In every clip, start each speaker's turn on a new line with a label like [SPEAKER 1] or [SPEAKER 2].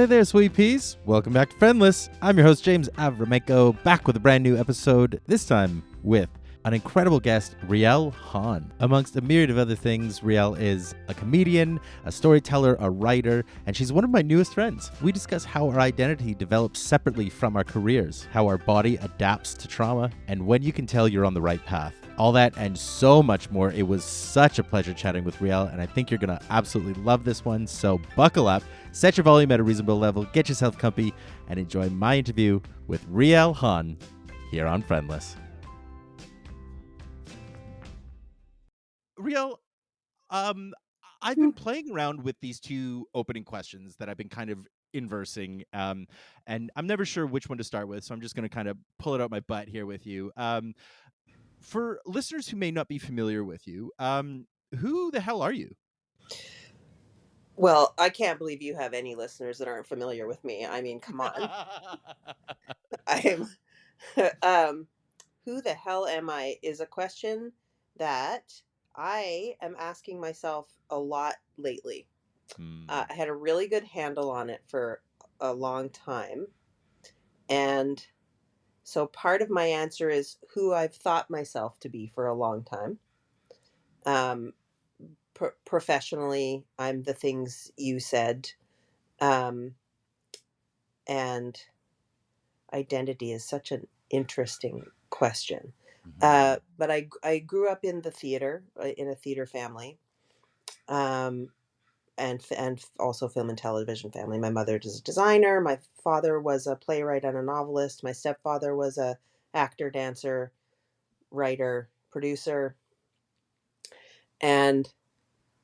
[SPEAKER 1] Hey there, sweet peas. Welcome back to Friendless. I'm your host, James Avramenko, back with a brand new episode, this time with an incredible guest, Riel Hahn. Amongst a myriad of other things, Riel is a comedian, a storyteller, a writer, and she's one of my newest friends. We discuss how our identity develops separately from our careers, how our body adapts to trauma, and when you can tell you're on the right path. All that and so much more. It was such a pleasure chatting with Riel, and I think you're going to absolutely love this one, so buckle up, set your volume at a reasonable level, get yourself comfy, and enjoy my interview with Riel Hahn here on Friendless. Riel, I've been playing around with these two opening questions that I've been kind of inversing, and I'm never sure which one to start with, so I'm just going to kind of pull it out my butt here with you. For listeners who may not be familiar with you, who the hell are you?
[SPEAKER 2] Well, I can't believe you have any listeners that aren't familiar with me. I mean, come on. I'm who the hell am I is a question that I am asking myself a lot lately. I had a really good handle on it for a long time. And so part of my answer is who I've thought myself to be for a long time. Professionally, I'm the things you said. And identity is such an interesting question. But I grew up in the theater, in a theater family, and also film and television family. My mother is a designer. My father was a playwright and a novelist. My stepfather was a actor, dancer, writer, producer. And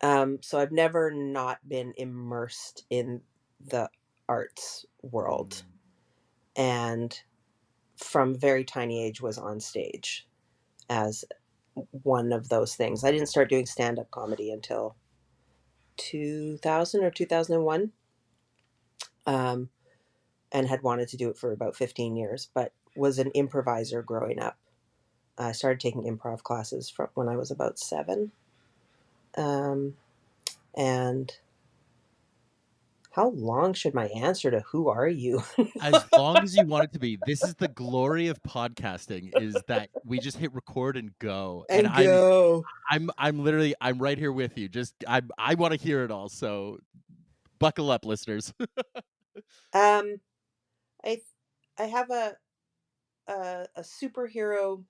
[SPEAKER 2] so I've never not been immersed in the arts world. And from a very tiny age was on stage as one of those things. I didn't start doing stand-up comedy until 2000 or 2001, and had wanted to do it for about 15 years, but was an improviser growing up. I started taking improv classes from when I was about 7. And how long should my answer to who are you?
[SPEAKER 1] As long as you want it to be. This is the glory of podcasting, is that we just hit record and go.
[SPEAKER 2] And go.
[SPEAKER 1] I'm literally right here with you. Just I want to hear it all. So buckle up, listeners.
[SPEAKER 2] I I have a superhero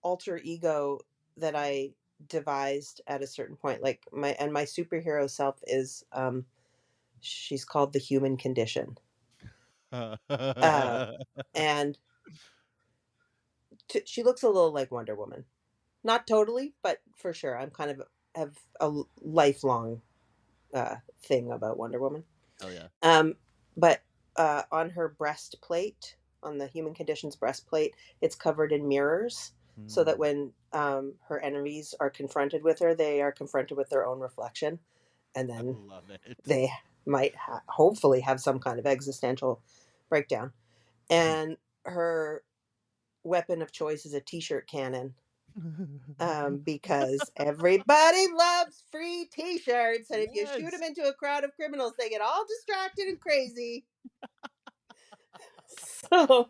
[SPEAKER 2] alter ego that I devised at a certain point. Like my superhero self is she's called the human condition. And she looks a little like Wonder Woman. Not totally, but for sure. I'm kind of have a lifelong thing about Wonder Woman.
[SPEAKER 1] Oh yeah.
[SPEAKER 2] But on her breastplate, on the human condition's breastplate, it's covered in mirrors, so that when her enemies are confronted with her, they are confronted with their own reflection, and then they might hopefully have some kind of existential breakdown. And her weapon of choice is a t-shirt cannon. Because everybody loves free t-shirts, and if you shoot them into a crowd of criminals, they get all distracted and crazy. So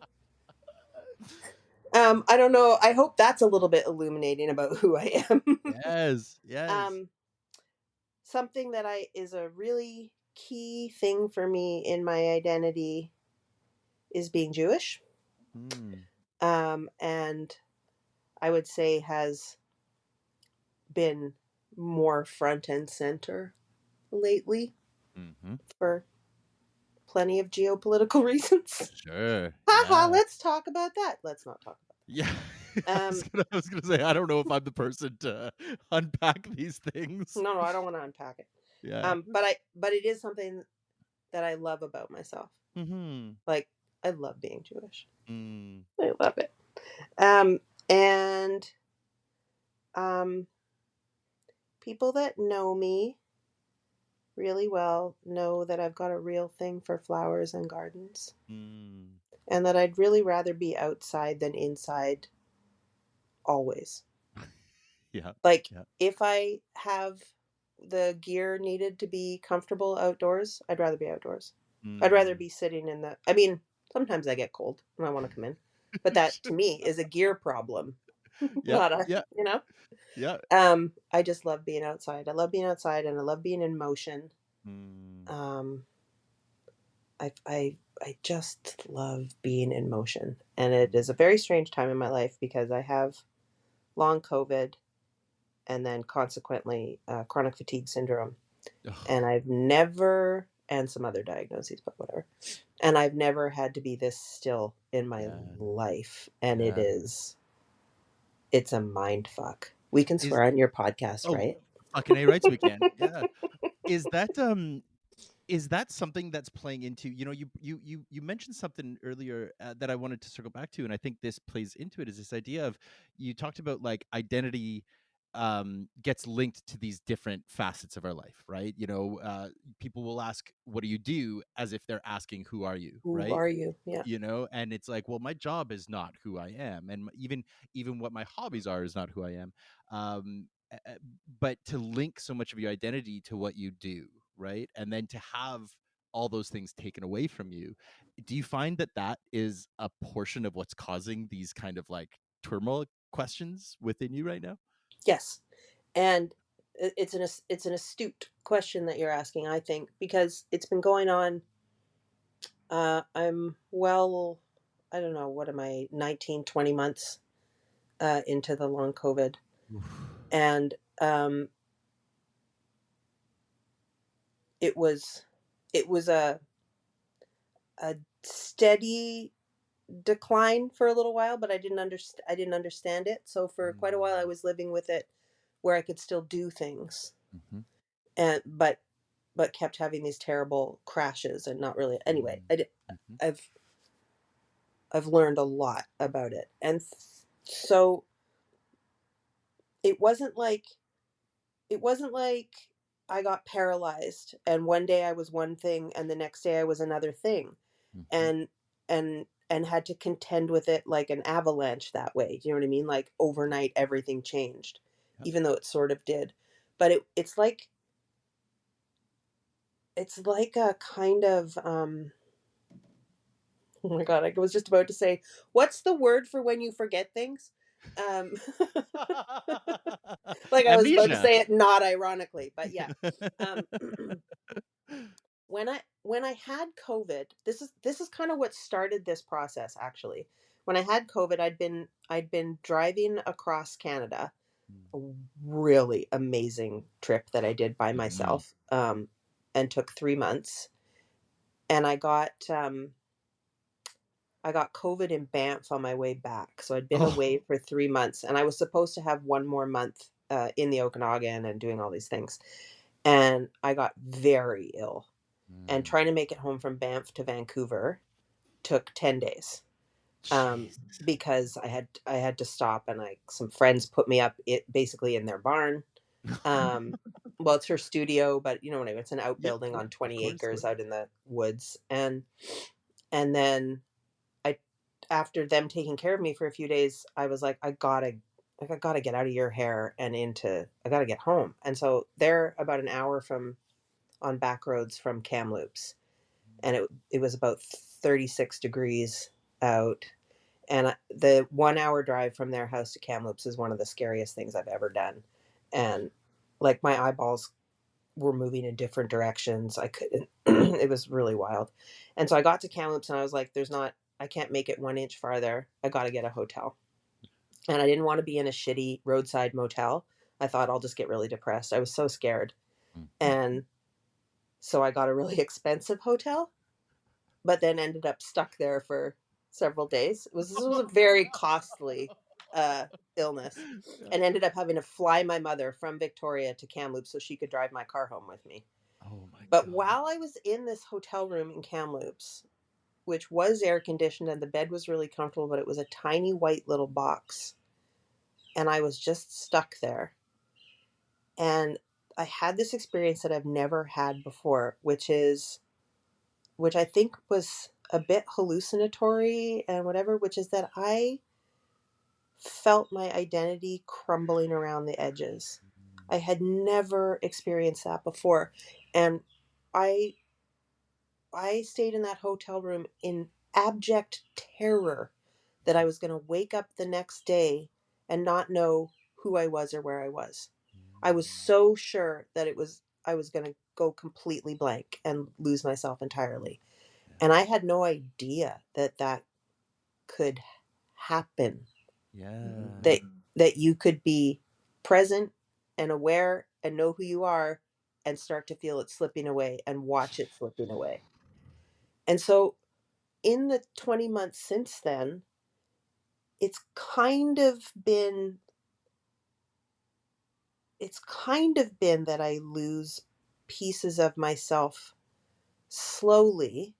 [SPEAKER 2] I don't know, I hope that's a little bit illuminating about who I am.
[SPEAKER 1] Yes.
[SPEAKER 2] Something that is a really key thing for me in my identity is being Jewish. And I would say has been more front and center lately for plenty of geopolitical reasons.
[SPEAKER 1] Sure.
[SPEAKER 2] Haha, let's talk about that. Let's not talk about that.
[SPEAKER 1] Yeah. I was gonna say, I don't know if I'm the person to unpack these things.
[SPEAKER 2] No, I don't want to unpack it.
[SPEAKER 1] Yeah.
[SPEAKER 2] But it is something that I love about myself. Like, I love being Jewish. I love it. And people that know me really well know that I've got a real thing for flowers and gardens. And that I'd really rather be outside than inside always.
[SPEAKER 1] Yeah.
[SPEAKER 2] Like, if I have the gear needed to be comfortable outdoors, I'd rather be outdoors. I'd rather
[SPEAKER 1] Mm.
[SPEAKER 2] be sitting in the. I mean, sometimes I get cold and I want to come in, but that to me is a gear problem,
[SPEAKER 1] Yeah,
[SPEAKER 2] not a
[SPEAKER 1] yeah,
[SPEAKER 2] you know.
[SPEAKER 1] yeah.
[SPEAKER 2] I just love being outside. I love being outside, and I love being in motion.
[SPEAKER 1] Mm.
[SPEAKER 2] Um, I just love being in motion, and it is a very strange time in my life because I have long COVID and then consequently chronic fatigue syndrome, and
[SPEAKER 1] Ugh,
[SPEAKER 2] I've never and some other diagnoses, but whatever. And I've never had to be this still in my
[SPEAKER 1] yeah,
[SPEAKER 2] life, and
[SPEAKER 1] yeah.
[SPEAKER 2] it's a mind fuck. We can
[SPEAKER 1] Is
[SPEAKER 2] swear on your podcast,
[SPEAKER 1] oh,
[SPEAKER 2] right?
[SPEAKER 1] fucking A rights we can. Yeah. Is that is that something that's playing into, you mentioned something earlier, that I wanted to circle back to, and I think this plays into it, is this idea of, you talked about like identity gets linked to these different facets of our life, right? People will ask, what do you do, as if they're asking, who are you,
[SPEAKER 2] Who
[SPEAKER 1] right?
[SPEAKER 2] are you? Yeah.
[SPEAKER 1] And it's like, well, my job is not who I am, and even what my hobbies are is not who I am. Um, uh, but to link so much of your identity to what you do, right, and then to have all those things taken away from you, do you find that that is a portion of what's causing these kind of like turmoil questions within you right now?
[SPEAKER 2] Yes. And it's an astute question that you're asking, I think, because it's been going on. I'm well, I don't know, what am I, 19, 20 months into the long COVID,
[SPEAKER 1] Oof.
[SPEAKER 2] and it was it was a steady decline for a little while, but I didn't understand it. So for quite a while, I
[SPEAKER 1] Mm.
[SPEAKER 2] was living with it where I could still do things,
[SPEAKER 1] Mhm.
[SPEAKER 2] and but kept having these terrible crashes and not really. Anyway,
[SPEAKER 1] Mm. Mhm.
[SPEAKER 2] I've I've learned a lot about it, and so it wasn't like it wasn't like I got paralyzed and one day I was one thing and the next day I was another thing,
[SPEAKER 1] Mhm.
[SPEAKER 2] and and had to contend with it like an avalanche that way. Do you know what I mean? Like overnight everything changed,
[SPEAKER 1] Yep.
[SPEAKER 2] even though it sort of did. But it's like a kind of oh my god, I was just about to say, what's the word for when you forget things? Um like I was about to
[SPEAKER 1] Amnesia.
[SPEAKER 2] say it not ironically, but yeah. Um when I had COVID, this is kind of what started this process actually. When I had COVID, I'd been driving across Canada, a really amazing trip that I did by
[SPEAKER 1] Mhm.
[SPEAKER 2] myself, and took 3 months. And I got COVID in Banff on my way back. So I'd been
[SPEAKER 1] Oh.
[SPEAKER 2] away for 3 months, and I was supposed to have one more month in the Okanagan and doing all these things. And I got very ill. And
[SPEAKER 1] Mm.
[SPEAKER 2] trying to make it home from Banff to Vancouver took 10 days,
[SPEAKER 1] Jeez.
[SPEAKER 2] because I had to stop, and some friends put me up basically in their barn. Well, it's her studio, but you know what I mean. It's an
[SPEAKER 1] Yep,
[SPEAKER 2] outbuilding
[SPEAKER 1] yep,
[SPEAKER 2] on
[SPEAKER 1] of
[SPEAKER 2] 20
[SPEAKER 1] course,
[SPEAKER 2] acres
[SPEAKER 1] yeah.
[SPEAKER 2] out in the woods, and then I after them taking care of me for a few days, I was like I gotta get out of your hair and into I gotta get home. And so they're about an hour from on back roads from Kamloops, and it was about 36 degrees out. And the 1 hour drive from their house to Kamloops is one of the scariest things I've ever done. And like my eyeballs were moving in different directions. I couldn't, it was really wild. And so I got to Kamloops and I was like, I can't make it 1 inch farther. I got to get a hotel. And I didn't want to be in a shitty roadside motel. I thought I'll just get really depressed. I was so scared.
[SPEAKER 1] Mhm.
[SPEAKER 2] And so I got a really expensive hotel, but then ended up stuck there for several days. This was a very costly uh, illness,
[SPEAKER 1] Yeah.
[SPEAKER 2] and ended up having to fly my mother from Victoria to Kamloops so she could drive my car home with me.
[SPEAKER 1] Oh my
[SPEAKER 2] But
[SPEAKER 1] god.
[SPEAKER 2] while I was in this hotel room in Kamloops, which was air conditioned and the bed was really comfortable, but it was a tiny white little box, and I was just stuck there. And I had this experience that I've never had before, which I think was a bit hallucinatory and whatever, which is that I felt my identity crumbling around the edges. I had never experienced that before. And I I stayed in that hotel room in abject terror that I was going to wake up the next day and not know who I was or where I was. I was
[SPEAKER 1] Mm,
[SPEAKER 2] so sure that I was going to go completely blank and lose myself entirely. And I had no idea that that could happen.
[SPEAKER 1] yeah.
[SPEAKER 2] That that you could be present and aware and know who you are and start to feel it slipping away and watch it slipping away. And so in the 20 months since then, it's kind of been it's kind of been that I lose pieces of myself slowly,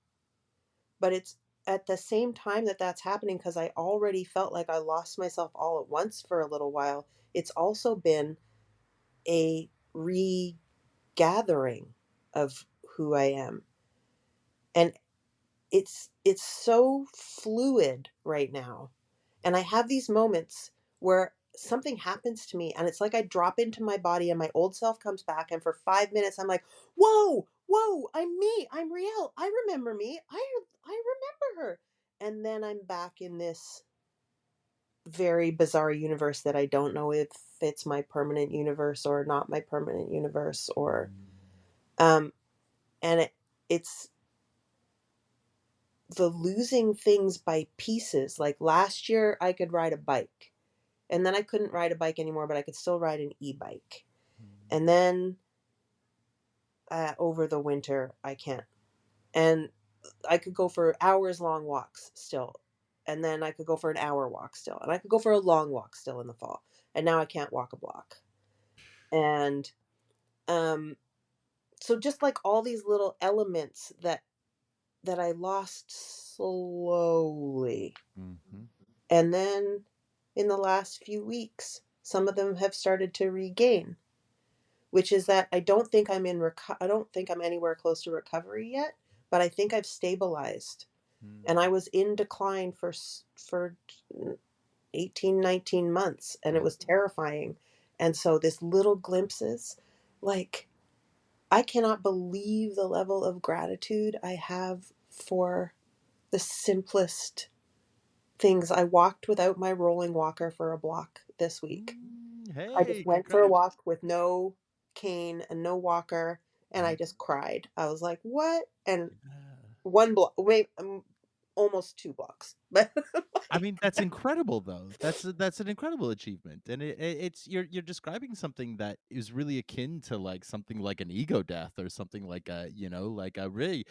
[SPEAKER 2] but it's at the same time that that's happening because I already felt like I lost myself all at once for a little while. It's also been a regathering of who I am. And it's so fluid right now. And I have these moments where something happens to me and it's like I drop into my body and my old self comes back and for 5 minutes I'm like, "Whoa, whoa, I'm me. I'm Riel. I remember me. I remember her." And then I'm back in this very bizarre universe that I don't know if it's my permanent universe or not my permanent universe or
[SPEAKER 1] Mm,
[SPEAKER 2] um and it's the losing things by pieces. Like last year, I could ride a bike, and then I couldn't ride a bike anymore, but I could still ride an e-bike. And
[SPEAKER 1] mm,
[SPEAKER 2] then over the winter, I can't. And I could go for hours long walks still. And then I could go for an hour walk still. And I could go for a long walk still in the fall. And now I can't walk a block. And um, so just like all these little elements that I lost slowly.
[SPEAKER 1] mhm,
[SPEAKER 2] And then in the last few weeks, some of them have started to regain, which is that I don't think I'm anywhere close to recovery yet, but I think I've stabilized. And I
[SPEAKER 1] mm.
[SPEAKER 2] was in decline for 18, 19 months and it
[SPEAKER 1] Yeah.
[SPEAKER 2] was terrifying. And so this little glimpses, like I cannot believe the level of gratitude I have for the simplest things. I walked without my rolling walker for a block this week. I just
[SPEAKER 1] Hey,
[SPEAKER 2] went for a
[SPEAKER 1] congrats.
[SPEAKER 2] walk with no cane and no walker, and I
[SPEAKER 1] Mhm.
[SPEAKER 2] just cried. I was like, "What?" And
[SPEAKER 1] Yeah.
[SPEAKER 2] one block, wait, almost 2 blocks, but
[SPEAKER 1] I
[SPEAKER 2] like,
[SPEAKER 1] mean, that's incredible, though. That's an incredible achievement, and it's you're describing something that is really akin to like something like an ego death or something like a like a really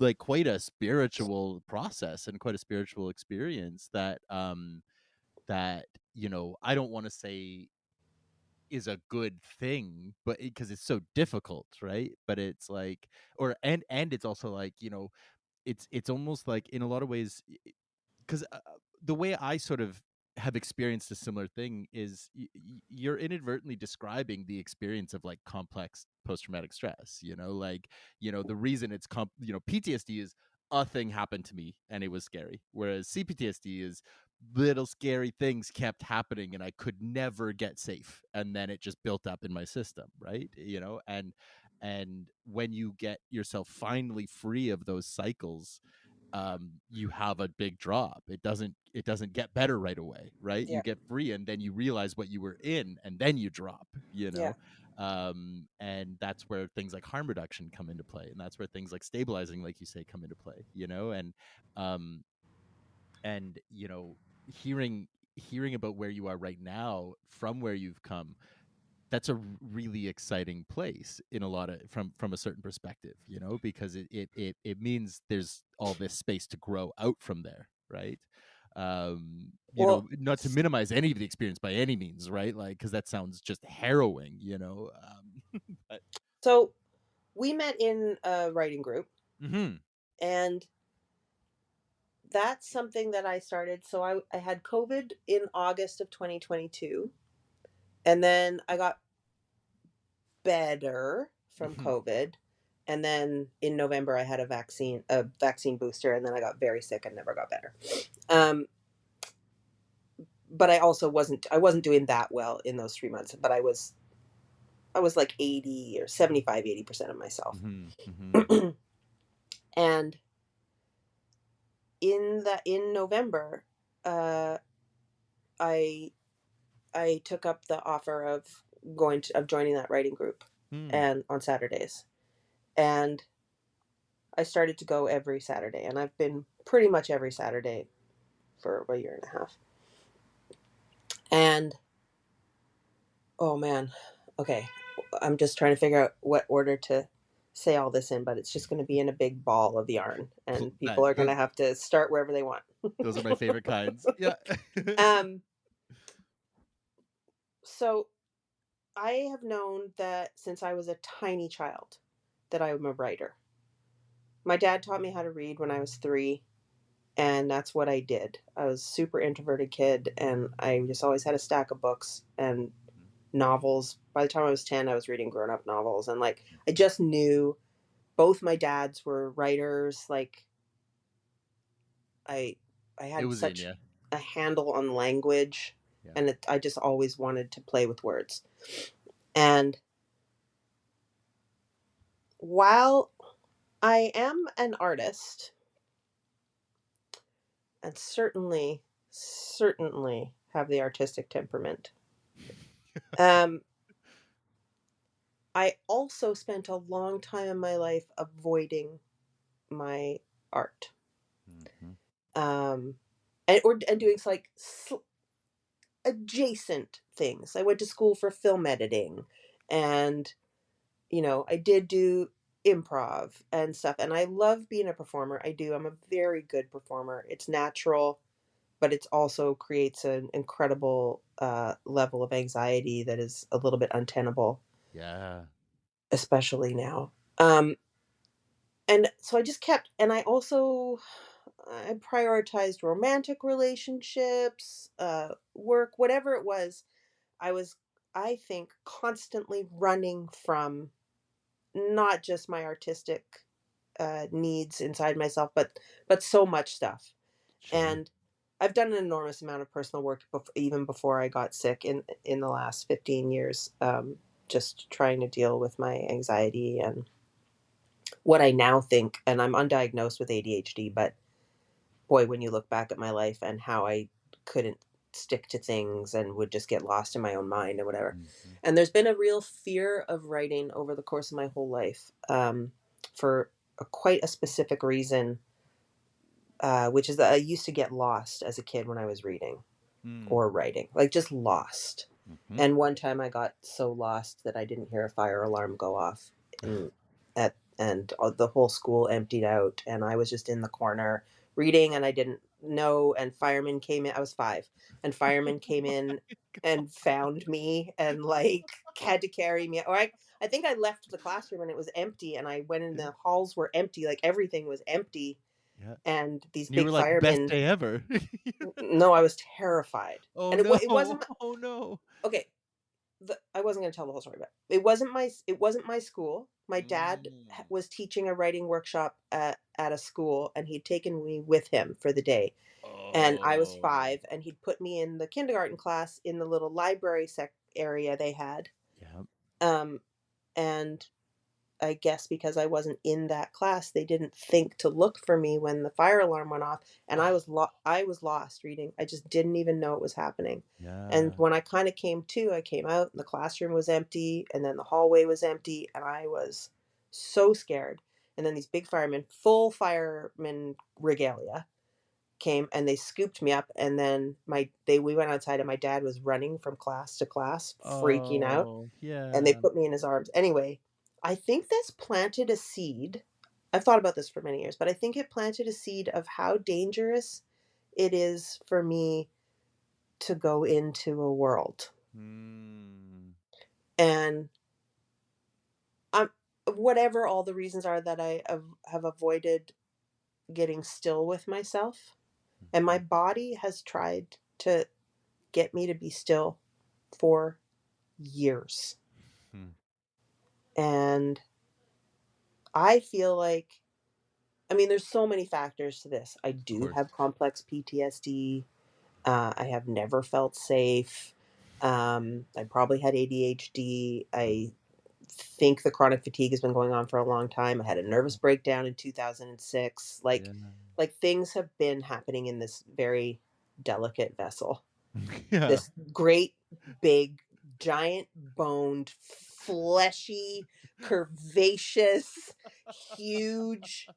[SPEAKER 1] like quite a spiritual process and quite a spiritual experience that that I don't want to say is a good thing, but because it's so difficult, right? But it's like, or and it's also like it's almost like in a lot of ways 'cause, the way I sort of have experienced a similar thing is you're inadvertently describing the experience of like complex post-traumatic stress, like, the reason it's PTSD is a thing happened to me and it was scary. Whereas CPTSD is little scary things kept happening and I could never get safe. And then it just built up in my system, right? And when you get yourself finally free of those cycles, you have a big drop. It doesn't get better right away, right?
[SPEAKER 2] yeah,
[SPEAKER 1] You get free and then you realize what you were in and then you drop,
[SPEAKER 2] yeah.
[SPEAKER 1] and that's where things like harm reduction come into play, and that's where things like stabilizing, like you say, come into play, um and hearing about where you are right now from where you've come, that's a really exciting place in a lot of from a certain perspective, because it means there's all this space to grow out from there, right?
[SPEAKER 2] Well,
[SPEAKER 1] Not to minimize any of the experience by any means, right? Like, because that sounds just harrowing, but
[SPEAKER 2] so we met in a writing group,
[SPEAKER 1] mhm,
[SPEAKER 2] and that's something that I started. So I had COVID in August of 2022, and then I got better from
[SPEAKER 1] mhm,
[SPEAKER 2] COVID. And then in November, I had a vaccine booster, and then I got very sick and never got better. Um, but I wasn't doing that well in those 3 months. But I was I was like 80 or 75, 80% of myself.
[SPEAKER 1] Mm-hmm. Mm-hmm.
[SPEAKER 2] And in November, uh, I I took up the offer of joining that writing group,
[SPEAKER 1] Hmm.
[SPEAKER 2] and on Saturdays, and I started to go every Saturday, and I've been pretty much every Saturday for a year and a half. And oh man, okay, I'm just trying to figure out what order to say all this in, but it's just going to be in a big ball of yarn, and people
[SPEAKER 1] That,
[SPEAKER 2] are going to have to start wherever they want.
[SPEAKER 1] those are my favorite kinds. Yeah.
[SPEAKER 2] um, so I have known that since I was a tiny child that I'm a writer. My dad taught me how to read when I was 3, and that's what I did. I was a super introverted kid, and I just always had a stack of books and novels. By the time I was 10, I was reading grown-up novels, and like I just knew both my dads were writers. Like I I
[SPEAKER 1] It
[SPEAKER 2] had
[SPEAKER 1] was in
[SPEAKER 2] such
[SPEAKER 1] you.
[SPEAKER 2] a handle on language,
[SPEAKER 1] Yeah.
[SPEAKER 2] and I just always wanted to play with words. And while I am an artist, and certainly have the artistic temperament, um, I also spent a long time in my life avoiding my art,
[SPEAKER 1] Mm-hmm.
[SPEAKER 2] um, and doing like adjacent things. I went to school for film editing, and I did do improv and stuff. And I love being a performer. I do. I'm a very good performer. It's natural, but it's also creates an incredible level of anxiety that is a little bit untenable,
[SPEAKER 1] Yeah.
[SPEAKER 2] especially now. And so I just kept, and I prioritized romantic relationships, work, whatever it was. I was, I think, constantly running from not just my artistic needs inside myself, but so much stuff.
[SPEAKER 1] Sure.
[SPEAKER 2] And I've done an enormous amount of personal work even before I got sick in the last 15 years, just trying to deal with my anxiety and what I now think. And I'm undiagnosed with ADHD, but boy, when you look back at my life and how I couldn't stick to things and would just get lost in my own mind and whatever.
[SPEAKER 1] Mm-hmm.
[SPEAKER 2] And there's been a real fear of writing over the course of my whole life, for quite a specific reason, which is that I used to get lost as a kid when I was reading
[SPEAKER 1] Mm.
[SPEAKER 2] or writing, like just lost.
[SPEAKER 1] Mm-hmm.
[SPEAKER 2] And one time I got so lost that I didn't hear a fire alarm go off, and the whole school emptied out, and I was just in the corner reading, and I didn't know. And firemen came in. I was 5, and firemen came in and found me and like had to carry me. Or I think I left the classroom and it was empty, and I went in,
[SPEAKER 1] Yeah.
[SPEAKER 2] the halls were empty, like everything was empty,
[SPEAKER 1] Yeah.
[SPEAKER 2] and these
[SPEAKER 1] You were
[SPEAKER 2] big
[SPEAKER 1] like, best
[SPEAKER 2] firemen.
[SPEAKER 1] day ever.
[SPEAKER 2] No, I was terrified,
[SPEAKER 1] Oh
[SPEAKER 2] and
[SPEAKER 1] no.
[SPEAKER 2] it wasn't
[SPEAKER 1] Oh no.
[SPEAKER 2] okay. I wasn't going to tell the whole story, but it wasn't my school. My dad
[SPEAKER 1] Mm.
[SPEAKER 2] was teaching a writing workshop at a school, and he'd taken me with him for the day. And I was
[SPEAKER 1] Oh.
[SPEAKER 2] 5, and he'd put me in the kindergarten class in the little library area they had.
[SPEAKER 1] Yeah.
[SPEAKER 2] Um, and I guess because I wasn't in that class, they didn't think to look for me when the fire alarm went off, and
[SPEAKER 1] Oh.
[SPEAKER 2] I was lost reading. I just didn't even know it was happening. And
[SPEAKER 1] Yeah.
[SPEAKER 2] when I kind of came to, I came out and the classroom was empty, and then the hallway was empty, and I was so scared. And then these big firemen, full fireman regalia, came and they scooped me up, and then we went outside, and my dad was running from class to class, freaking out,
[SPEAKER 1] Oh
[SPEAKER 2] and they
[SPEAKER 1] yeah.
[SPEAKER 2] put me in his arms. Anyway, I think this planted a seed. I've thought about this for many years, but I think it planted a seed of how dangerous it is for me to go into a world.
[SPEAKER 1] Mm.
[SPEAKER 2] And I'm whatever all the reasons are that have avoided getting still with myself. And my
[SPEAKER 1] Mhm.
[SPEAKER 2] body has tried to get me to be still for years.
[SPEAKER 1] Hmm.
[SPEAKER 2] And I feel like, I mean, there's so many factors to this. I
[SPEAKER 1] Of
[SPEAKER 2] do
[SPEAKER 1] course.
[SPEAKER 2] have complex PTSD. I have never felt safe. I probably had ADHD. think the chronic fatigue has been going on for a long time. I had a nervous breakdown in 2006.
[SPEAKER 1] Yeah.
[SPEAKER 2] Like things have been happening in this very delicate vessel.
[SPEAKER 1] Yeah.
[SPEAKER 2] This great, big, giant boned, fleshy, curvaceous, huge,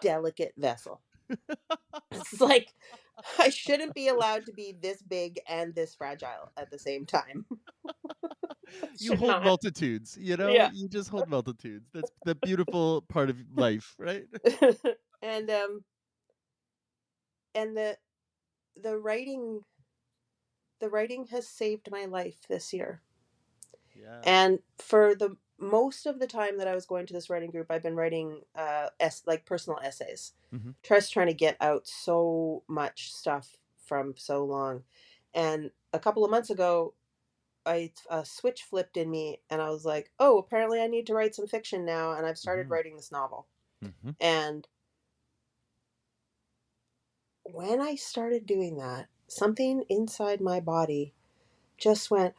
[SPEAKER 2] delicate vessel. It's like I shouldn't be allowed to be this big and this fragile at the same time.
[SPEAKER 1] You
[SPEAKER 2] Should
[SPEAKER 1] hold
[SPEAKER 2] not.
[SPEAKER 1] multitudes, you know?
[SPEAKER 2] Yeah.
[SPEAKER 1] You just hold multitudes. That's the beautiful part of life, right?
[SPEAKER 2] and and the writing the writing has saved my life this year.
[SPEAKER 1] Yeah.
[SPEAKER 2] And for the most of the time that I was going to this writing group, I've been writing like personal essays.
[SPEAKER 1] Mhm.
[SPEAKER 2] Just trying to get out so much stuff from so long. And a couple of months ago, a switch flipped in me, and I was like, "Oh, apparently I need to write some fiction now." And I've started
[SPEAKER 1] Mhm.
[SPEAKER 2] writing this novel.
[SPEAKER 1] Mhm.
[SPEAKER 2] And when I started doing that, something inside my body just went,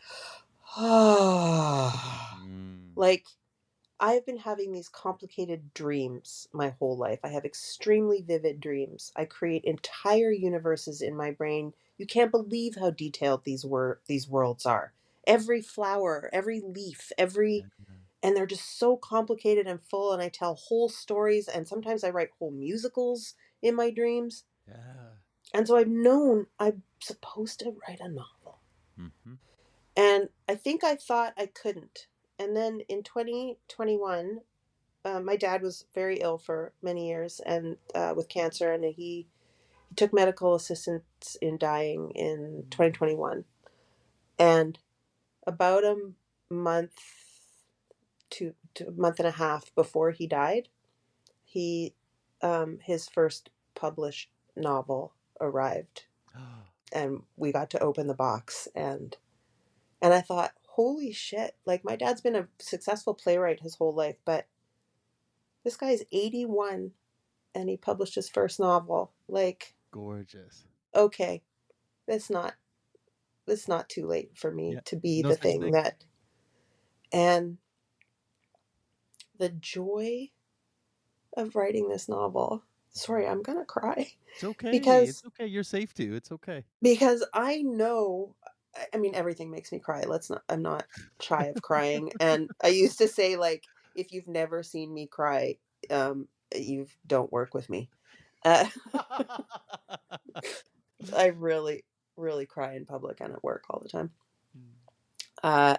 [SPEAKER 2] "Ah."
[SPEAKER 1] Mm.
[SPEAKER 2] Like I've been having these complicated dreams my whole life. I have extremely vivid dreams. I create entire universes in my brain. You can't believe how detailed these worlds are. Every flower, every leaf,
[SPEAKER 1] Yeah.
[SPEAKER 2] and they're just so complicated and full, and I tell whole stories, and sometimes I write whole musicals in my dreams.
[SPEAKER 1] Yeah.
[SPEAKER 2] And so I've known I'm supposed to write a novel.
[SPEAKER 1] Mhm.
[SPEAKER 2] And I think I thought I couldn't. And then in 2021, my dad was very ill for many years and with cancer, and he took medical assistance in dying in
[SPEAKER 1] Mm.
[SPEAKER 2] 2021. And about a month to a month and a half before he died, he his first published novel arrived, and we got to open the box, and I thought, holy shit! Like my dad's been a successful playwright his whole life, but this guy's 81 and he published his first novel. Like,
[SPEAKER 1] Gorgeous.
[SPEAKER 2] okay, it's not it's not too late for me
[SPEAKER 1] Yeah.
[SPEAKER 2] to be
[SPEAKER 1] No
[SPEAKER 2] the
[SPEAKER 1] such
[SPEAKER 2] thing
[SPEAKER 1] thing.
[SPEAKER 2] that, and the joy of writing this novel. Sorry, I'm gonna cry
[SPEAKER 1] It's okay. It's
[SPEAKER 2] because
[SPEAKER 1] okay. You're safe to. It's okay.
[SPEAKER 2] I know. I mean, everything makes me cry. Let's not. I'm not shy of crying, and I used to say like, if you've never seen me cry, you don't work with me. Uh, I really, really cry in public and at work all the time.
[SPEAKER 1] Mm.
[SPEAKER 2] Uh,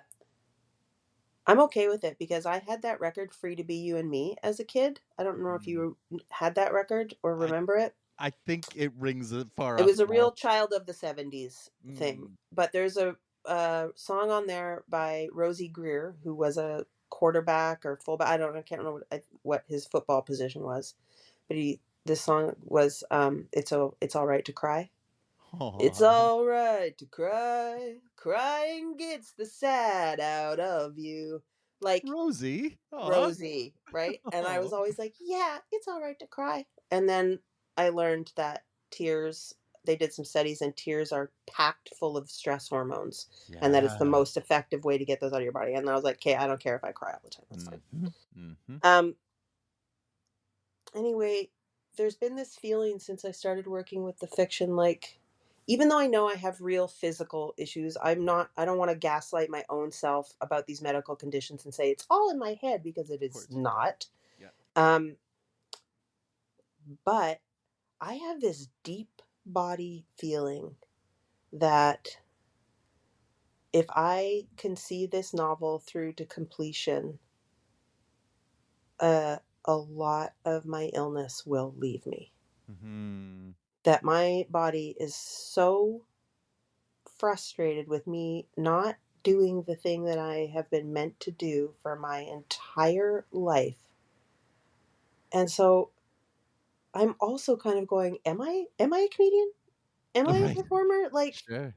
[SPEAKER 2] I'm okay with it because I had that record "Free to Be You and Me" as a kid. I don't know if
[SPEAKER 1] Mm.
[SPEAKER 2] you had that record or
[SPEAKER 1] I
[SPEAKER 2] remember it.
[SPEAKER 1] I think it rings far
[SPEAKER 2] It
[SPEAKER 1] off
[SPEAKER 2] was a
[SPEAKER 1] now.
[SPEAKER 2] real child of the '70s thing,
[SPEAKER 1] Mm.
[SPEAKER 2] but there's a song on there by Rosie Greer, who was a quarterback or fullback. I can't remember what his football position was, but this song was it's all right to cry. It's
[SPEAKER 1] Aw.
[SPEAKER 2] all right to cry. Crying gets the sad out of you. Like
[SPEAKER 1] Rosie. Aw.
[SPEAKER 2] Rosie, right? And I was
[SPEAKER 1] Oh.
[SPEAKER 2] always like, yeah, it's all right to cry. And then I learned that tears, they did some studies, and tears are packed full of stress hormones, and that it's the
[SPEAKER 1] Yeah.
[SPEAKER 2] most effective way to get those out of your body. And I was like, okay, I don't care if I cry all the time. That's fine.
[SPEAKER 1] Mhm. Mhm.
[SPEAKER 2] Um, anyway, there's been this feeling since I started working with the fiction, like, even though I know I have real physical issues, I don't want to gaslight my own self about these medical conditions and say it's all in my head because it
[SPEAKER 1] Of
[SPEAKER 2] is
[SPEAKER 1] course.
[SPEAKER 2] not.
[SPEAKER 1] Yeah.
[SPEAKER 2] Um, but I have this deep body feeling that if I can see this novel through to completion, a lot of my illness will leave me.
[SPEAKER 1] Mhm.
[SPEAKER 2] That my body is so frustrated with me not doing the thing that I have been meant to do for my entire life. And so I'm also kind of going, am I a comedian? Am I a
[SPEAKER 1] Right.
[SPEAKER 2] performer? Like
[SPEAKER 1] Sure.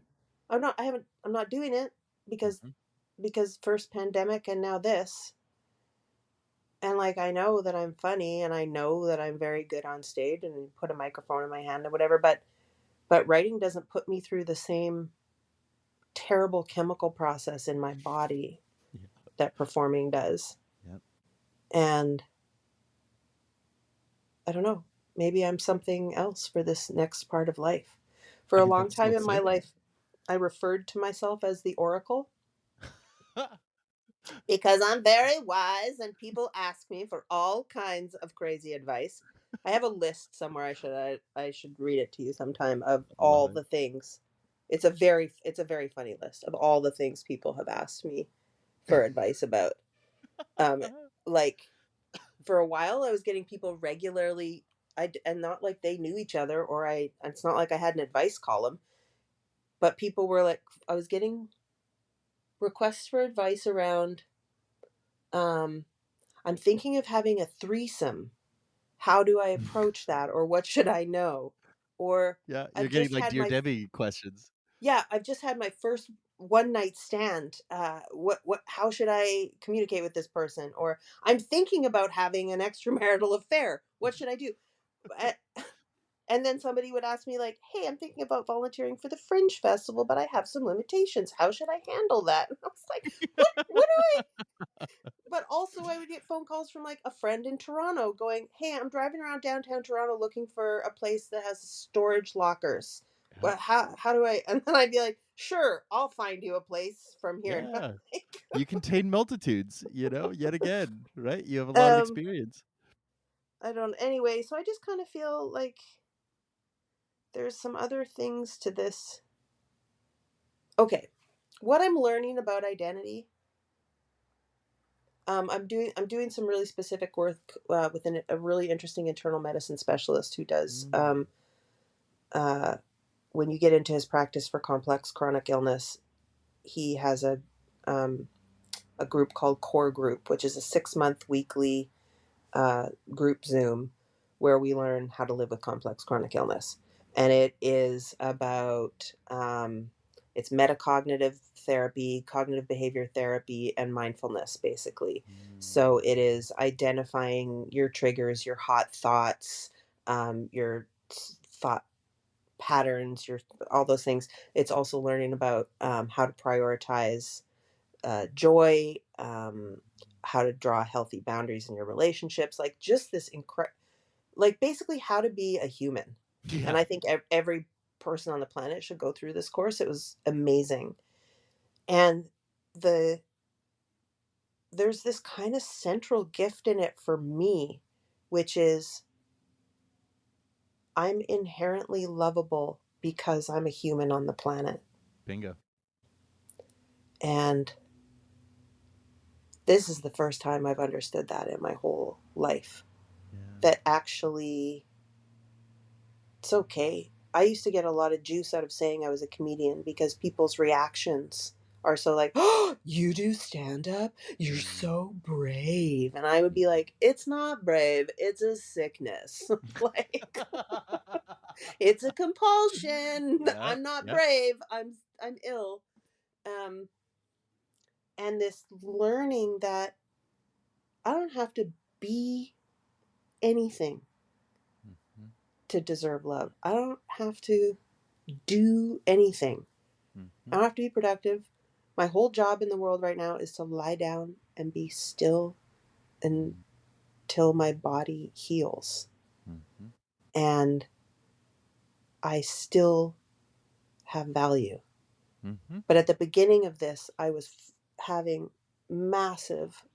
[SPEAKER 2] I'm not doing it because
[SPEAKER 1] Mhm.
[SPEAKER 2] first pandemic and now this. And like I know that I'm funny and I know that I'm very good on stage and put a microphone in my hand or whatever, but writing doesn't put me through the same terrible chemical process in my body
[SPEAKER 1] Yeah.
[SPEAKER 2] that performing does.
[SPEAKER 1] Yep.
[SPEAKER 2] And I don't know, maybe I'm something else for this next part of life. For
[SPEAKER 1] I
[SPEAKER 2] a
[SPEAKER 1] mean,
[SPEAKER 2] long
[SPEAKER 1] that's so
[SPEAKER 2] time in my
[SPEAKER 1] exciting.
[SPEAKER 2] life, I referred to myself as the Oracle because I'm very wise and people ask me for all kinds of crazy advice. I have a list somewhere. I should read it to you sometime of
[SPEAKER 1] I love
[SPEAKER 2] all
[SPEAKER 1] it.
[SPEAKER 2] the things. It's a very funny list of all the things people have asked me for advice about. Um like for a while I was getting people regularly. And not like they knew each other, or it's not like I had an advice column, but people were like, I was getting requests for advice around, um I'm thinking of having a threesome. How do I approach that, or what should I know? Or
[SPEAKER 1] Yeah, you're
[SPEAKER 2] I've
[SPEAKER 1] getting
[SPEAKER 2] just
[SPEAKER 1] like
[SPEAKER 2] had
[SPEAKER 1] Dear
[SPEAKER 2] my
[SPEAKER 1] Debbie questions.
[SPEAKER 2] yeah, I've just had my first one night stand. What how should I communicate with this person? Or I'm thinking about having an extramarital affair. What should I do? A- And then somebody would ask me like, "Hey, I'm thinking about volunteering for the Fringe Festival, but I have some limitations. How should I handle that?" And I was like, "What But also I would get phone calls from, like, a friend in Toronto going, "Hey, I'm driving around downtown Toronto looking for a place that has storage lockers.
[SPEAKER 1] Yeah.
[SPEAKER 2] Well, how do I?" And then I'd be like, "Sure, I'll find you a place from here." And I'm
[SPEAKER 1] Yeah.
[SPEAKER 2] like,
[SPEAKER 1] You contain multitudes, yet again, right? You have a lot of
[SPEAKER 2] um,
[SPEAKER 1] experience.
[SPEAKER 2] I don't anyway, so I just kinda feel like there's some other things to this. Okay, what I'm learning about identity, I'm doing some really specific work, with a really interesting internal medicine specialist who does,
[SPEAKER 1] Mm.
[SPEAKER 2] uh when you get into his practice for complex chronic illness, he has um, a group called Core Group, which is a 6 month weekly group Zoom where we learn how to live with complex chronic illness. And it is about it's metacognitive therapy, cognitive behavior therapy, and mindfulness, basically. So
[SPEAKER 1] Mm.
[SPEAKER 2] it is identifying your triggers, your hot thoughts, your thought patterns, your all those things. It's also learning about how to prioritize joy, how to draw healthy boundaries in your relationships, like just this like basically how to be a human. And
[SPEAKER 1] Yeah.
[SPEAKER 2] I think every person on the planet should go through this course. It was amazing. And the there's this kind of central gift in it for me, which is I'm inherently lovable because I'm a human on the planet.
[SPEAKER 1] Bingo.
[SPEAKER 2] And this is the first time I've understood that in my whole life.
[SPEAKER 1] Yeah.
[SPEAKER 2] That actually, it's okay. I used to get a lot of juice out of saying I was a comedian because people's reactions are so like, "Oh, you do stand up? You're
[SPEAKER 1] Mm.
[SPEAKER 2] so brave." And I would be like, "It's not brave, it's a sickness." Like, it's a compulsion.
[SPEAKER 1] Yeah.
[SPEAKER 2] I'm not
[SPEAKER 1] Yep.
[SPEAKER 2] brave. I'm ill. Um and this learning that I don't have to be anything
[SPEAKER 1] Mhm.
[SPEAKER 2] to deserve love. I don't have to do anything. I
[SPEAKER 1] Mhm.
[SPEAKER 2] don't have to be productive. My whole job in the world right now is to lie down and be still
[SPEAKER 1] Mm.
[SPEAKER 2] until my body heals.
[SPEAKER 1] Mhm.
[SPEAKER 2] And I still have value.
[SPEAKER 1] Mhm.
[SPEAKER 2] But at the beginning of this, I was having massive,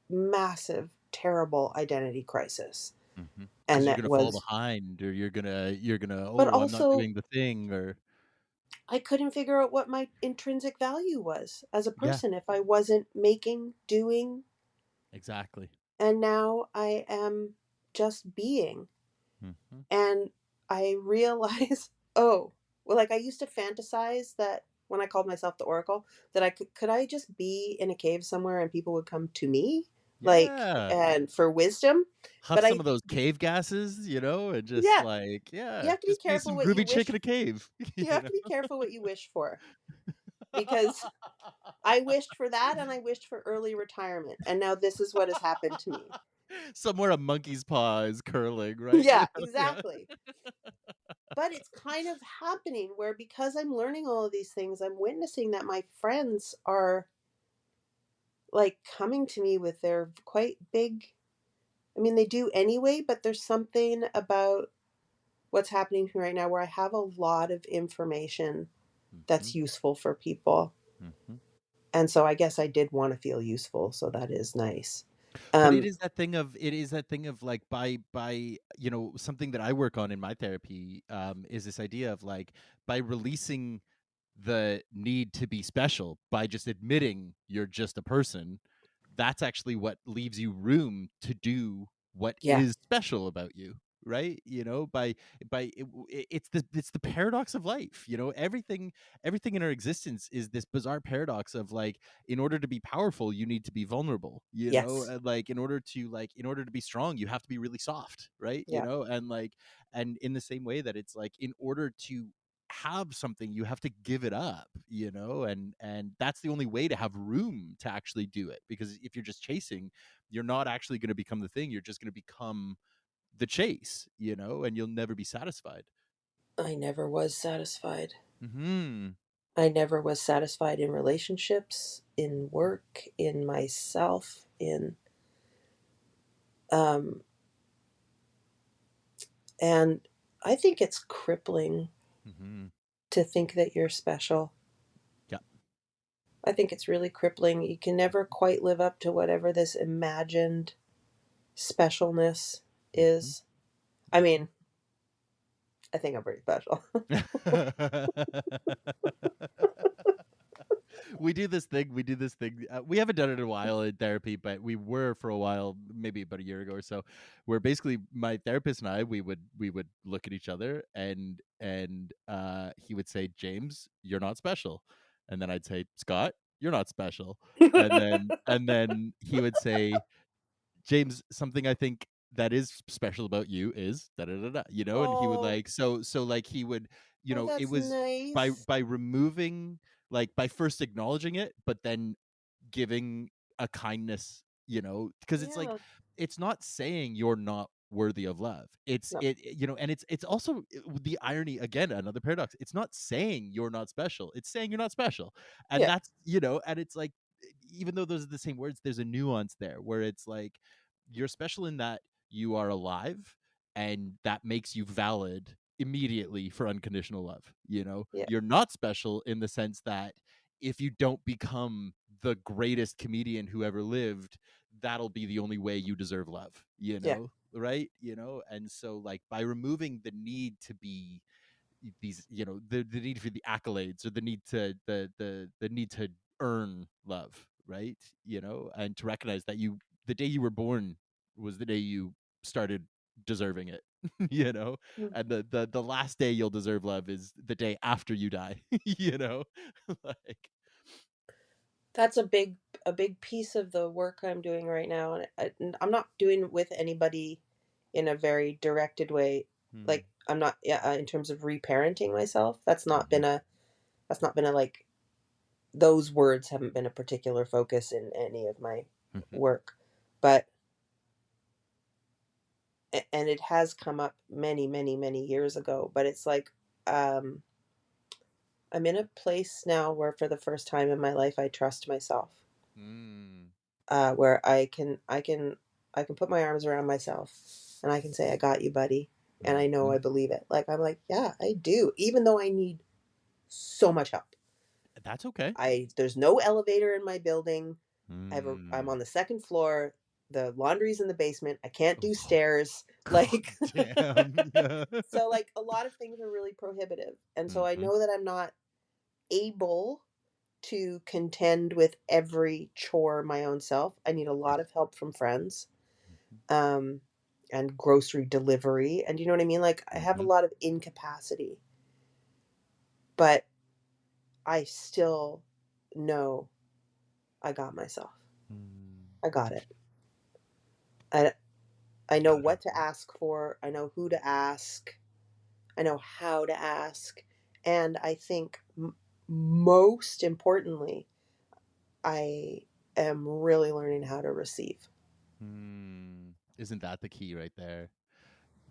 [SPEAKER 2] massive, terrible identity crisis.
[SPEAKER 1] Mhm.
[SPEAKER 2] And
[SPEAKER 1] Because you're
[SPEAKER 2] that
[SPEAKER 1] gonna fall
[SPEAKER 2] was,
[SPEAKER 1] behind, or you're gonna,
[SPEAKER 2] but
[SPEAKER 1] "Oh, I'm not
[SPEAKER 2] also,
[SPEAKER 1] doing the thing," or
[SPEAKER 2] I couldn't figure out what my intrinsic value was as a
[SPEAKER 1] yeah,
[SPEAKER 2] person if I wasn't making, doing,
[SPEAKER 1] exactly.
[SPEAKER 2] and now I am just being.
[SPEAKER 1] Mhm.
[SPEAKER 2] And I realize, oh, well, like I used to fantasize that when I called myself the Oracle, that could I just be in a cave somewhere and people would come to me, like,
[SPEAKER 1] Yeah.
[SPEAKER 2] and for wisdom.
[SPEAKER 1] Huff
[SPEAKER 2] But
[SPEAKER 1] some
[SPEAKER 2] I,
[SPEAKER 1] of those cave gases, and just
[SPEAKER 2] yeah,
[SPEAKER 1] like,
[SPEAKER 2] you
[SPEAKER 1] yeah,
[SPEAKER 2] have to be
[SPEAKER 1] just be
[SPEAKER 2] careful
[SPEAKER 1] some
[SPEAKER 2] what you
[SPEAKER 1] groovy chick in
[SPEAKER 2] wish.
[SPEAKER 1] a cave,
[SPEAKER 2] You
[SPEAKER 1] you
[SPEAKER 2] have
[SPEAKER 1] know?
[SPEAKER 2] to be careful what you wish for, because I wished for that and I wished for early retirement. And now this is what has happened to me.
[SPEAKER 1] Somewhere a monkey's paw is curling, right?
[SPEAKER 2] Yeah,
[SPEAKER 1] Yeah.
[SPEAKER 2] exactly. But it's kind of happening where because I'm learning all of these things, I'm witnessing that my friends are like coming to me with their quite big, I mean, they do anyway, but there's something about what's happening to me right now where I have a lot of information
[SPEAKER 1] Hmm.
[SPEAKER 2] that's useful for people.
[SPEAKER 1] Hmm.
[SPEAKER 2] And so I guess I did want to feel useful, so that is nice.
[SPEAKER 1] But
[SPEAKER 2] Um,
[SPEAKER 1] it is that thing of like by something that I work on in my therapy is this idea of like by releasing the need to be special, by just admitting you're just a person, that's actually what leaves you room to do what
[SPEAKER 2] yeah.
[SPEAKER 1] is special about you, right? It's the paradox of life. Everything in our existence is this bizarre paradox of like, in order to be powerful you need to be vulnerable,
[SPEAKER 2] Yes.
[SPEAKER 1] and in order to be strong you have to be really soft, right?
[SPEAKER 2] Yeah.
[SPEAKER 1] And in the same way that it's like, in order to have something you have to give it up, and that's the only way to have room to actually do it, because if you're just chasing, you're not actually going to become the thing, you're just going to become the chase, and you'll never be satisfied.
[SPEAKER 2] I never was satisfied.
[SPEAKER 1] Hmm.
[SPEAKER 2] I never was satisfied in relationships, in work, in myself, in um and I think it's crippling
[SPEAKER 1] Hmm.
[SPEAKER 2] to think that you're special.
[SPEAKER 1] Yeah.
[SPEAKER 2] I think it's really crippling. You can never quite live up to whatever this imagined specialness
[SPEAKER 1] Hmm.
[SPEAKER 2] is. I mean, I think I'm pretty special.
[SPEAKER 1] We do this thing. We haven't done it in a while in therapy, but we were for a while, maybe about a year ago or so, where basically my therapist and I, we would look at each other, and he would say, James, you're not special. And then I'd say, Scott, you're not special. And then he would say, James, something I think that is special about you is da da da da, and he would
[SPEAKER 2] Oh,
[SPEAKER 1] like, so like he would,
[SPEAKER 2] oh,
[SPEAKER 1] it
[SPEAKER 2] that's
[SPEAKER 1] was by
[SPEAKER 2] nice.
[SPEAKER 1] by removing, like by first acknowledging it, but then giving a kindness, because it's like,
[SPEAKER 2] Yeah.
[SPEAKER 1] it's not saying you're not worthy of love. It's
[SPEAKER 2] No.
[SPEAKER 1] it you know and it's also the irony, again, another paradox. It's not saying you're not special, it's saying you're not special. And
[SPEAKER 2] Yeah.
[SPEAKER 1] that's, and it's like, even though those are the same words, there's a nuance there where it's like, you're special in that you are alive, and that makes you valid immediately for unconditional love.
[SPEAKER 2] Yeah.
[SPEAKER 1] You're not special in the sense that if you don't become the greatest comedian who ever lived, that'll be the only way you deserve love,
[SPEAKER 2] Yeah.
[SPEAKER 1] right? And so, like, by removing the need to be these, the need for the accolades, or the need to earn love, right? And to recognize that the day you were born was the day you started deserving it. you know
[SPEAKER 2] Mm.
[SPEAKER 1] and the last day you'll deserve love is the day after you die. Like.
[SPEAKER 2] That's a big piece of the work I'm doing right now, and I'm not doing it with anybody in a very directed way.
[SPEAKER 1] Hmm.
[SPEAKER 2] Like I'm not, yeah, in terms of reparenting myself. That's not
[SPEAKER 1] Hmm.
[SPEAKER 2] been a that's not been a like those words haven't been a particular focus in any of my
[SPEAKER 1] Hmm.
[SPEAKER 2] work, but and it has come up many, many, many years ago. But it's like um, I'm in a place now where, for the first time in my life, I trust myself.
[SPEAKER 1] Hmm.
[SPEAKER 2] Where I can put my arms around myself and I can say, "I got you, buddy," and I know
[SPEAKER 1] Hmm.
[SPEAKER 2] I believe it. Like I'm like, yeah, I do, even though I need so much help.
[SPEAKER 1] That's okay.
[SPEAKER 2] I There's no elevator in my building. I'm
[SPEAKER 1] Hmm.
[SPEAKER 2] on the second floor. The laundry's in the basement. I can't do
[SPEAKER 1] Oh,
[SPEAKER 2] stairs.
[SPEAKER 1] God
[SPEAKER 2] Like,
[SPEAKER 1] damn. Yeah.
[SPEAKER 2] so like a lot of things are really prohibitive. And so I
[SPEAKER 1] Hmm.
[SPEAKER 2] know that I'm not able to contend with every chore my own self. I need a
[SPEAKER 1] Yeah.
[SPEAKER 2] lot of help from friends,
[SPEAKER 1] Hmm.
[SPEAKER 2] um, and grocery delivery. And you know what I mean? Like I have a
[SPEAKER 1] Hmm.
[SPEAKER 2] lot of incapacity, but I still know I got myself.
[SPEAKER 1] Hmm.
[SPEAKER 2] I got it. I, I know what to
[SPEAKER 1] Powerful.
[SPEAKER 2] ask for. I know who to ask. I know how to ask. And I think most importantly, I am really learning how to receive.
[SPEAKER 1] Isn't that the key right there?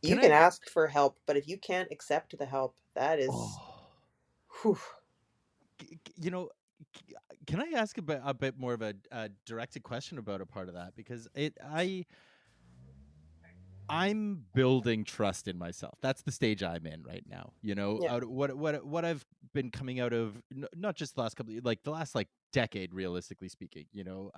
[SPEAKER 2] You
[SPEAKER 1] Can
[SPEAKER 2] can
[SPEAKER 1] I?
[SPEAKER 2] ask for help, but if you can't accept the help, that is,
[SPEAKER 1] Oh,
[SPEAKER 2] whew,
[SPEAKER 1] c- c- you know, Can I ask a bit more of a directed question about a part of that? Because I'm building trust in myself. That's the stage I'm in right now. You know,
[SPEAKER 2] Yeah.
[SPEAKER 1] what I've been coming out of, not just the last couple, like the last like decade, realistically speaking. You know,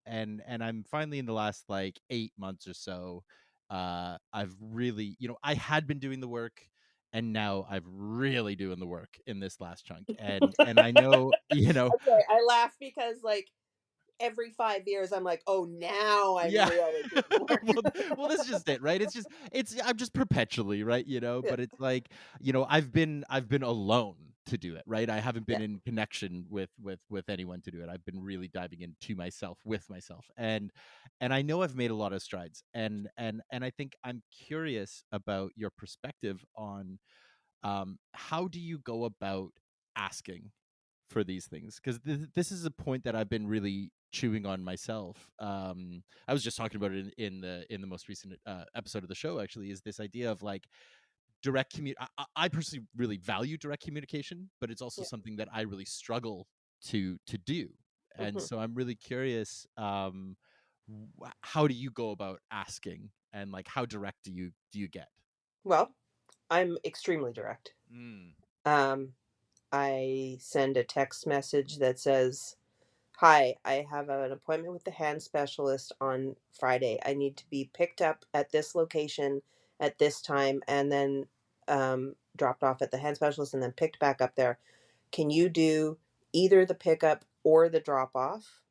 [SPEAKER 1] and I'm finally in the last like 8 months or so. I've really, I had been doing the work, and now I've really doing the work in this last chunk. And I know,
[SPEAKER 2] Okay, I laugh because like every 5 years I'm like, oh, now I'm
[SPEAKER 1] yeah.
[SPEAKER 2] really doing the work.
[SPEAKER 1] Well, this is just it, right? I'm just perpetually, right?
[SPEAKER 2] Yeah.
[SPEAKER 1] But it's like, I've been alone to do it, right? I haven't been
[SPEAKER 2] Yeah.
[SPEAKER 1] in connection with anyone to do it. I've been really diving into myself with myself. And I know I've made a lot of strides. And I think I'm curious about your perspective on how do you go about asking for these things? Because this is a point that I've been really chewing on myself. I was just talking about it in the most recent episode of the show. Actually, is this idea of like direct commu I personally really value direct communication, but it's also
[SPEAKER 2] Yeah.
[SPEAKER 1] something that I really struggle to do. And
[SPEAKER 2] Hmm.
[SPEAKER 1] so I'm really curious, how do you go about asking, and like how direct do you get?
[SPEAKER 2] Well, I'm extremely direct.
[SPEAKER 1] Mm.
[SPEAKER 2] Um, I send a text message that says, "Hi, I have an appointment with the hand specialist on Friday. I need to be picked up at this location at this time and then dropped off at the hand specialist and then picked back up there. Can you do either the pickup or the drop off?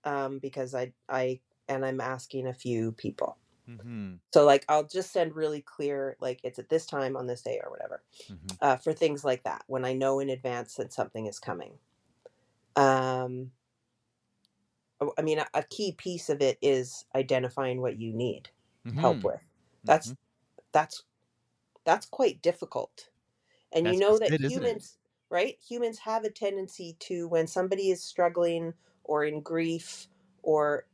[SPEAKER 2] Because and I'm asking a few people."
[SPEAKER 1] Hmm.
[SPEAKER 2] So like I'll just send really clear, like it's at this time on this day or whatever,
[SPEAKER 1] Hmm.
[SPEAKER 2] for things like that when I know in advance that something is coming. Um, I mean, a key piece of it is identifying what you need help
[SPEAKER 1] Hmm.
[SPEAKER 2] with.
[SPEAKER 1] Hmm.
[SPEAKER 2] That's that's that's quite difficult. And you
[SPEAKER 1] That's
[SPEAKER 2] know
[SPEAKER 1] just
[SPEAKER 2] that
[SPEAKER 1] it, isn't it?
[SPEAKER 2] humans, right? Humans have a tendency to, when somebody is struggling or in grief or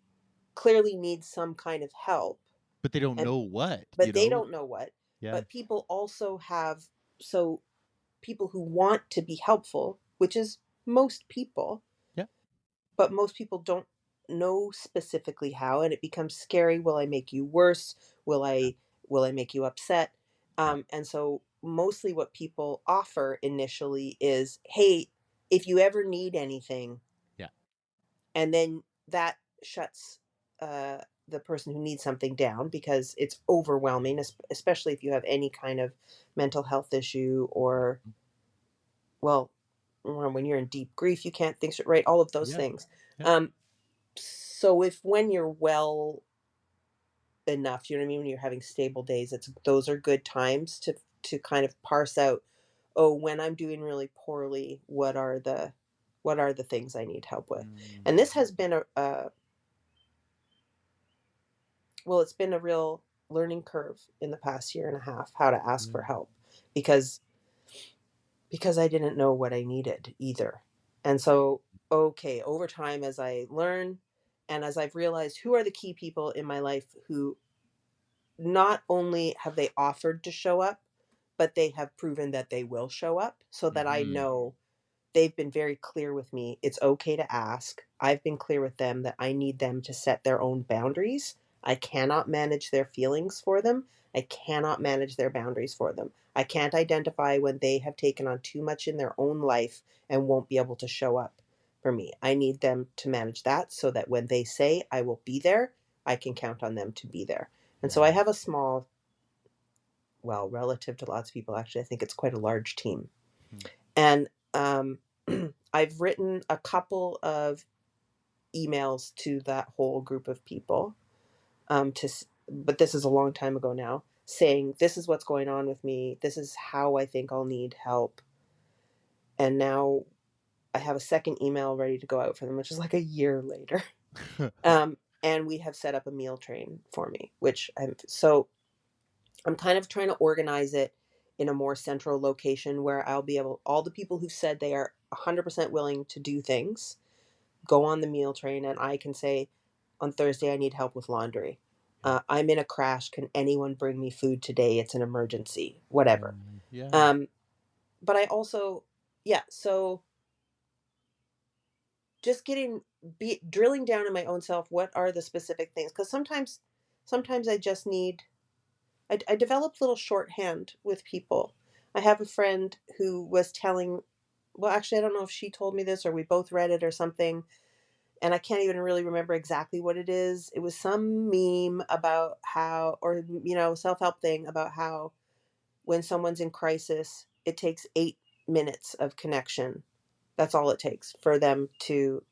[SPEAKER 2] clearly needs some kind of help,
[SPEAKER 1] But they don't
[SPEAKER 2] and
[SPEAKER 1] know what,
[SPEAKER 2] but they don't know what.
[SPEAKER 1] Yeah.
[SPEAKER 2] But people also have, so people who want to be helpful, which is most people,
[SPEAKER 1] Yeah.
[SPEAKER 2] but most people don't know specifically how, and it becomes scary. Will I make you worse? Will I make you upset?
[SPEAKER 1] Yeah.
[SPEAKER 2] And so mostly what people offer initially is, hey, if you ever need anything,
[SPEAKER 1] Yeah.
[SPEAKER 2] and then that shuts the person who needs something down because it's overwhelming, especially if you have any kind of mental health issue or, well, when you're in deep grief you can't think straight, right, all of those
[SPEAKER 1] Yeah.
[SPEAKER 2] things.
[SPEAKER 1] Yeah.
[SPEAKER 2] um, so if when you're well enough, you know what I mean, when you're having stable days, it's those are good times to kind of parse out, oh, when I'm doing really poorly, what are the things I need help with.
[SPEAKER 1] Mm.
[SPEAKER 2] And this has been a well, it's been a real learning curve in the past year and a half, how to ask
[SPEAKER 1] Yeah.
[SPEAKER 2] for help, because I didn't know what I needed either. And so, okay, over time, as I learn and as I've realized who are the key people in my life who not only have they offered to show up, but they have proven that they will show up, so that I
[SPEAKER 1] Mhm.
[SPEAKER 2] know they've been very clear with me. It's okay to ask. I've been clear with them that I need them to set their own boundaries. I cannot manage their feelings for them. I cannot manage their boundaries for them. I can't identify when they have taken on too much in their own life and won't be able to show up for me. I need them to manage that so that when they say I will be there, I can count on them to be there. And so
[SPEAKER 1] Yeah.
[SPEAKER 2] I have a small, well, relative to lots of people, actually, I think it's quite a large team.
[SPEAKER 1] Hmm.
[SPEAKER 2] And I've written a couple of emails to that whole group of people, but this is a long time ago now, saying this is what's going on with me. This is how I think I'll need help. And now I have a second email ready to go out for them, which is like a year later. And we have set up a meal train for me, which I'm kind of trying to organize it in a more central location where I'll be able, all the people who said they are 100% willing to do things, go on the meal train, and I can say, on Thursday, I need help with laundry.
[SPEAKER 1] Yeah.
[SPEAKER 2] I'm in a crash. Can anyone bring me food today? It's an emergency, whatever.
[SPEAKER 1] Mm. Yeah.
[SPEAKER 2] But I also, yeah, so just drilling down in my own self, what are the specific things? Because sometimes I just need, I developed little shorthand with people. I have a friend who was telling, well, actually, I don't know if she told me this or we both read it or something, and I can't even really remember exactly what it is. It was some meme about how, or, self help thing about how when someone's in crisis, it takes 8 minutes of connection. That's all it takes for them to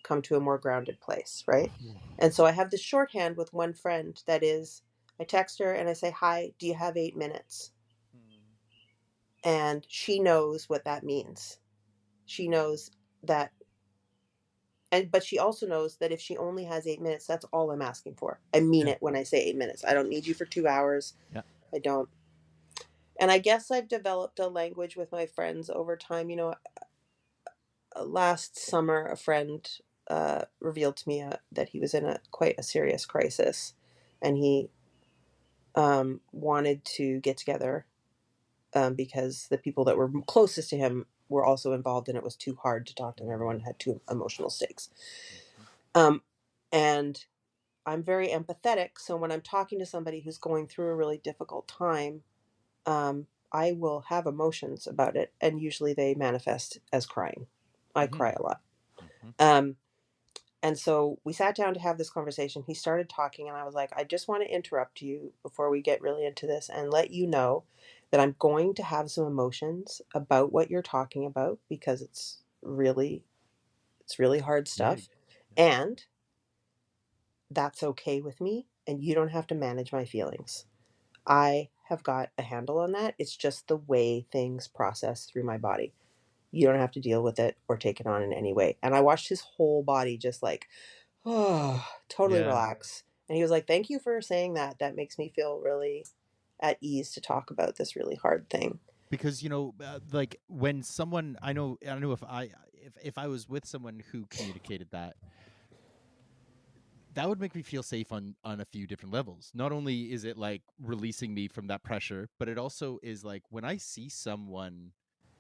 [SPEAKER 2] come to a more grounded place, right? And so I have this shorthand with one friend that is, I text her and I say, "Hi, do you have 8 minutes?" And she knows what that means. She knows that, but she also knows that if she only has 8 minutes, that's all I'm asking for. I mean
[SPEAKER 1] Yeah.
[SPEAKER 2] it when I say 8 minutes. I don't need you for 2 hours.
[SPEAKER 1] Yeah.
[SPEAKER 2] I don't. And I guess I've developed a language with my friends over time. Last summer, a friend revealed to me that he was in quite a serious crisis, and he wanted to get together because the people that were closest to him were also involved, and it was too hard to talk to them. Everyone had too emotional stakes. Um, and I'm very empathetic, so when I'm talking to somebody who's going through a really difficult time, I will have emotions about it, and usually they manifest as crying. I
[SPEAKER 1] Mm-hmm.
[SPEAKER 2] cry a lot.
[SPEAKER 1] Mm-hmm.
[SPEAKER 2] Um, And so we sat down to have this conversation. He started talking, and I was like, I just want to interrupt you before we get really into this and let you know that I'm going to have some emotions about what you're talking about because it's really hard
[SPEAKER 1] Big.
[SPEAKER 2] stuff.
[SPEAKER 1] Yeah.
[SPEAKER 2] And that's okay with me. And you don't have to manage my feelings. I have got a handle on that. It's just the way things process through my body. You don't have to deal with it or take it on in any way. And I watched his whole body just like, oh, totally
[SPEAKER 1] Yeah.
[SPEAKER 2] relax. And he was like, thank you for saying that. That makes me feel really at ease to talk about this really hard thing.
[SPEAKER 1] Because like when someone I know if I was with someone who communicated that, that would make me feel safe on a few different levels. Not only is it like releasing me from that pressure, but it also is like when I see someone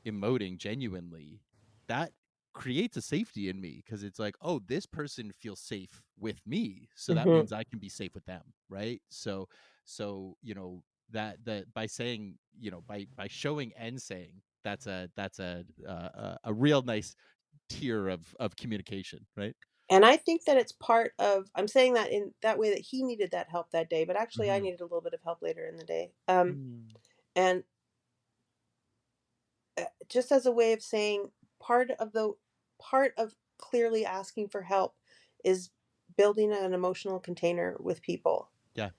[SPEAKER 1] emoting genuinely, that creates a safety in me because it's like, oh, this person feels safe with me, so that
[SPEAKER 2] Hmm.
[SPEAKER 1] means I can be safe with them, right? So that by saying, by showing and saying, that's a real nice tier of communication, right?
[SPEAKER 2] And I think that it's part of, I'm saying that in that way that he needed that help that day, but actually I
[SPEAKER 1] Mm-hmm.
[SPEAKER 2] needed a little bit of help later in the day.
[SPEAKER 1] Mm.
[SPEAKER 2] And just as a way of saying part of clearly asking for help is building an emotional container with people
[SPEAKER 1] Yeah.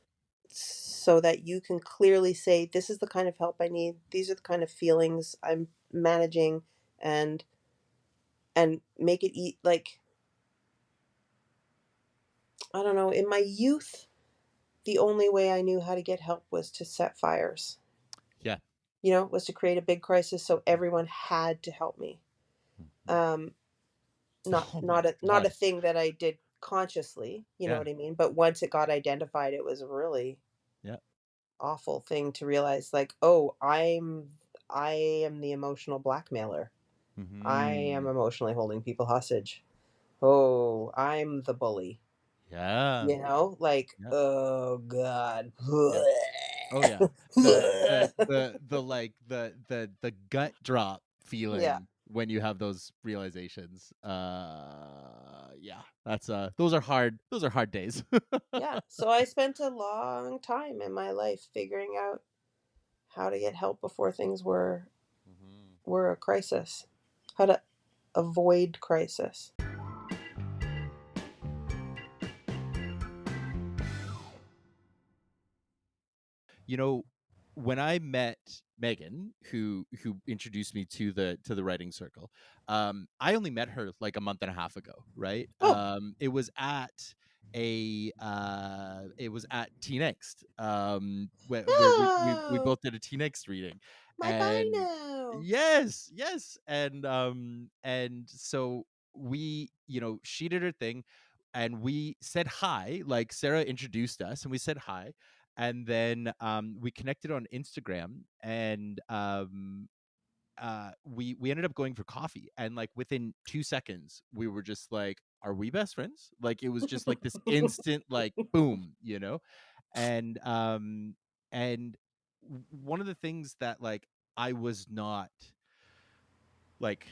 [SPEAKER 2] so that you can clearly say, this is the kind of help I need, these are the kind of feelings I'm managing, and make it like, I don't know, in my youth the only way I knew how to get help was to set fires,
[SPEAKER 1] Yeah.
[SPEAKER 2] was to create a big crisis so everyone had to help me.
[SPEAKER 1] Mhm.
[SPEAKER 2] um not
[SPEAKER 1] Oh my
[SPEAKER 2] not a not a
[SPEAKER 1] god.
[SPEAKER 2] thing that I did consciously, you know
[SPEAKER 1] Yeah.
[SPEAKER 2] what I mean, but once it got identified, it was a really
[SPEAKER 1] Yeah.
[SPEAKER 2] awful thing to realize, like, oh, I am the emotional blackmailer. I am
[SPEAKER 1] Mhm.
[SPEAKER 2] emotionally holding people hostage. Oh, I'm the bully.
[SPEAKER 1] Yeah.
[SPEAKER 2] Like,
[SPEAKER 1] Yeah.
[SPEAKER 2] oh God.
[SPEAKER 1] Yeah. Oh yeah. The gut drop
[SPEAKER 2] Yeah.
[SPEAKER 1] feeling when you have those realizations. Yeah. Those are hard days.
[SPEAKER 2] Yeah. So I spent a long time in my life figuring out how to get help before things
[SPEAKER 1] Mhm.
[SPEAKER 2] were a crisis. How to avoid crisis.
[SPEAKER 1] You know, when I met Megan, who introduced me to the writing circle, I only met her like a month and a half ago, right?
[SPEAKER 2] Oh.
[SPEAKER 1] It was at Teen Next, where we
[SPEAKER 2] Oh,
[SPEAKER 1] both did a Teen Next reading,
[SPEAKER 2] my
[SPEAKER 1] and
[SPEAKER 2] Bino.
[SPEAKER 1] yes, and so she did her thing, and we said hi, like Sarah introduced us, and we said hi, and then we connected on Instagram, and we ended up going for coffee, and like within 2 seconds we were just like, are we best friends? Like it was just like this instant like boom, and and one of the things that like I was not like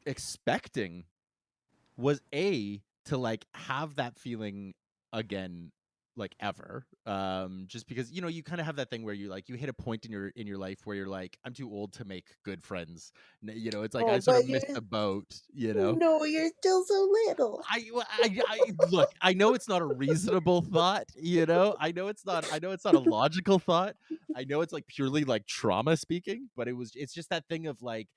[SPEAKER 1] expecting was to like have that feeling again, like ever, just because you kind of have that thing where you hit a point in your life where you're like, I'm too old to make good friends. It's like I
[SPEAKER 2] Oh,
[SPEAKER 1] sort of
[SPEAKER 2] but
[SPEAKER 1] missed
[SPEAKER 2] you're
[SPEAKER 1] the boat.
[SPEAKER 2] no, you're still so little.
[SPEAKER 1] I look, I know it's not a reasonable thought, I know it's not a logical thought. I know it's like purely like trauma speaking, but it's just that thing of like,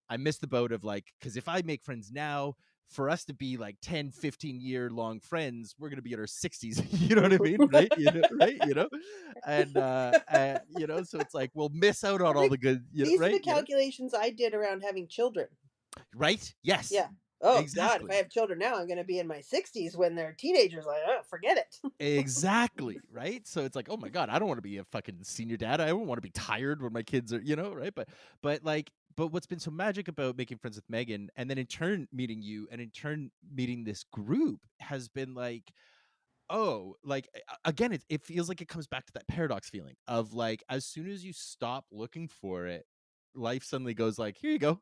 [SPEAKER 1] I missed the boat of like, because if I make friends now, for us to be like 10-15 year long friends, we're gonna be in our 60s. You know what I mean? Right? Right? And so it's like we'll miss out
[SPEAKER 2] I
[SPEAKER 1] on all
[SPEAKER 2] think
[SPEAKER 1] the good,
[SPEAKER 2] these are
[SPEAKER 1] right?
[SPEAKER 2] the calculations I did around having children.
[SPEAKER 1] Right? Yes.
[SPEAKER 2] Yeah. Oh God, if I
[SPEAKER 1] Exactly.
[SPEAKER 2] have children now, I'm going to be in my 60s when they're teenagers. Like, oh, forget it.
[SPEAKER 1] Exactly, right? So it's like, oh my god, I don't want to be a fucking senior dad. I don't want to be tired when my kids are, right? But what's been so magic about making friends with Megan, and then in turn meeting you, and in turn meeting this group, has been like, oh, like again, it feels like it comes back to that paradox feeling of like, as soon as you stop looking for it, life suddenly goes like, here you go.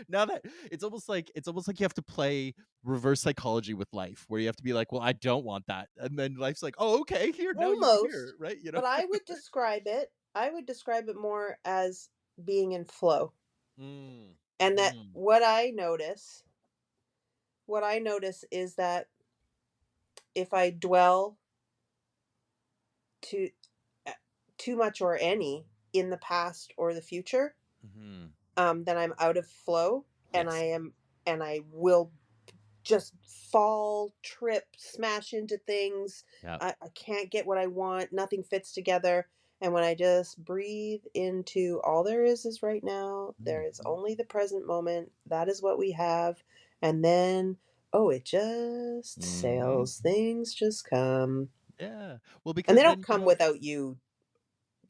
[SPEAKER 1] Now that it's almost like you have to play reverse psychology with life, where you have to be like, well, I don't want that, and then life's like, oh, okay, here, now you can hear
[SPEAKER 2] Almost,
[SPEAKER 1] it, right?
[SPEAKER 2] but I would describe it more as being in flow.
[SPEAKER 1] Mm,
[SPEAKER 2] And that
[SPEAKER 1] mm,
[SPEAKER 2] what I notice is that if I dwell too uh, too much or any in the past or the future,
[SPEAKER 1] mhm.
[SPEAKER 2] then I'm out of flow, and
[SPEAKER 1] Yes.
[SPEAKER 2] I will just fall, trip, smash into things.
[SPEAKER 1] Yeah.
[SPEAKER 2] I can't get what I want. Nothing fits together. And when I just breathe into all there is right now, there is
[SPEAKER 1] Mhm.
[SPEAKER 2] only the present moment. That is what we have. And then, oh, it just
[SPEAKER 1] Mhm.
[SPEAKER 2] sails. Things just come.
[SPEAKER 1] Yeah. Well,
[SPEAKER 2] And they
[SPEAKER 1] because
[SPEAKER 2] don't
[SPEAKER 1] then
[SPEAKER 2] come without you.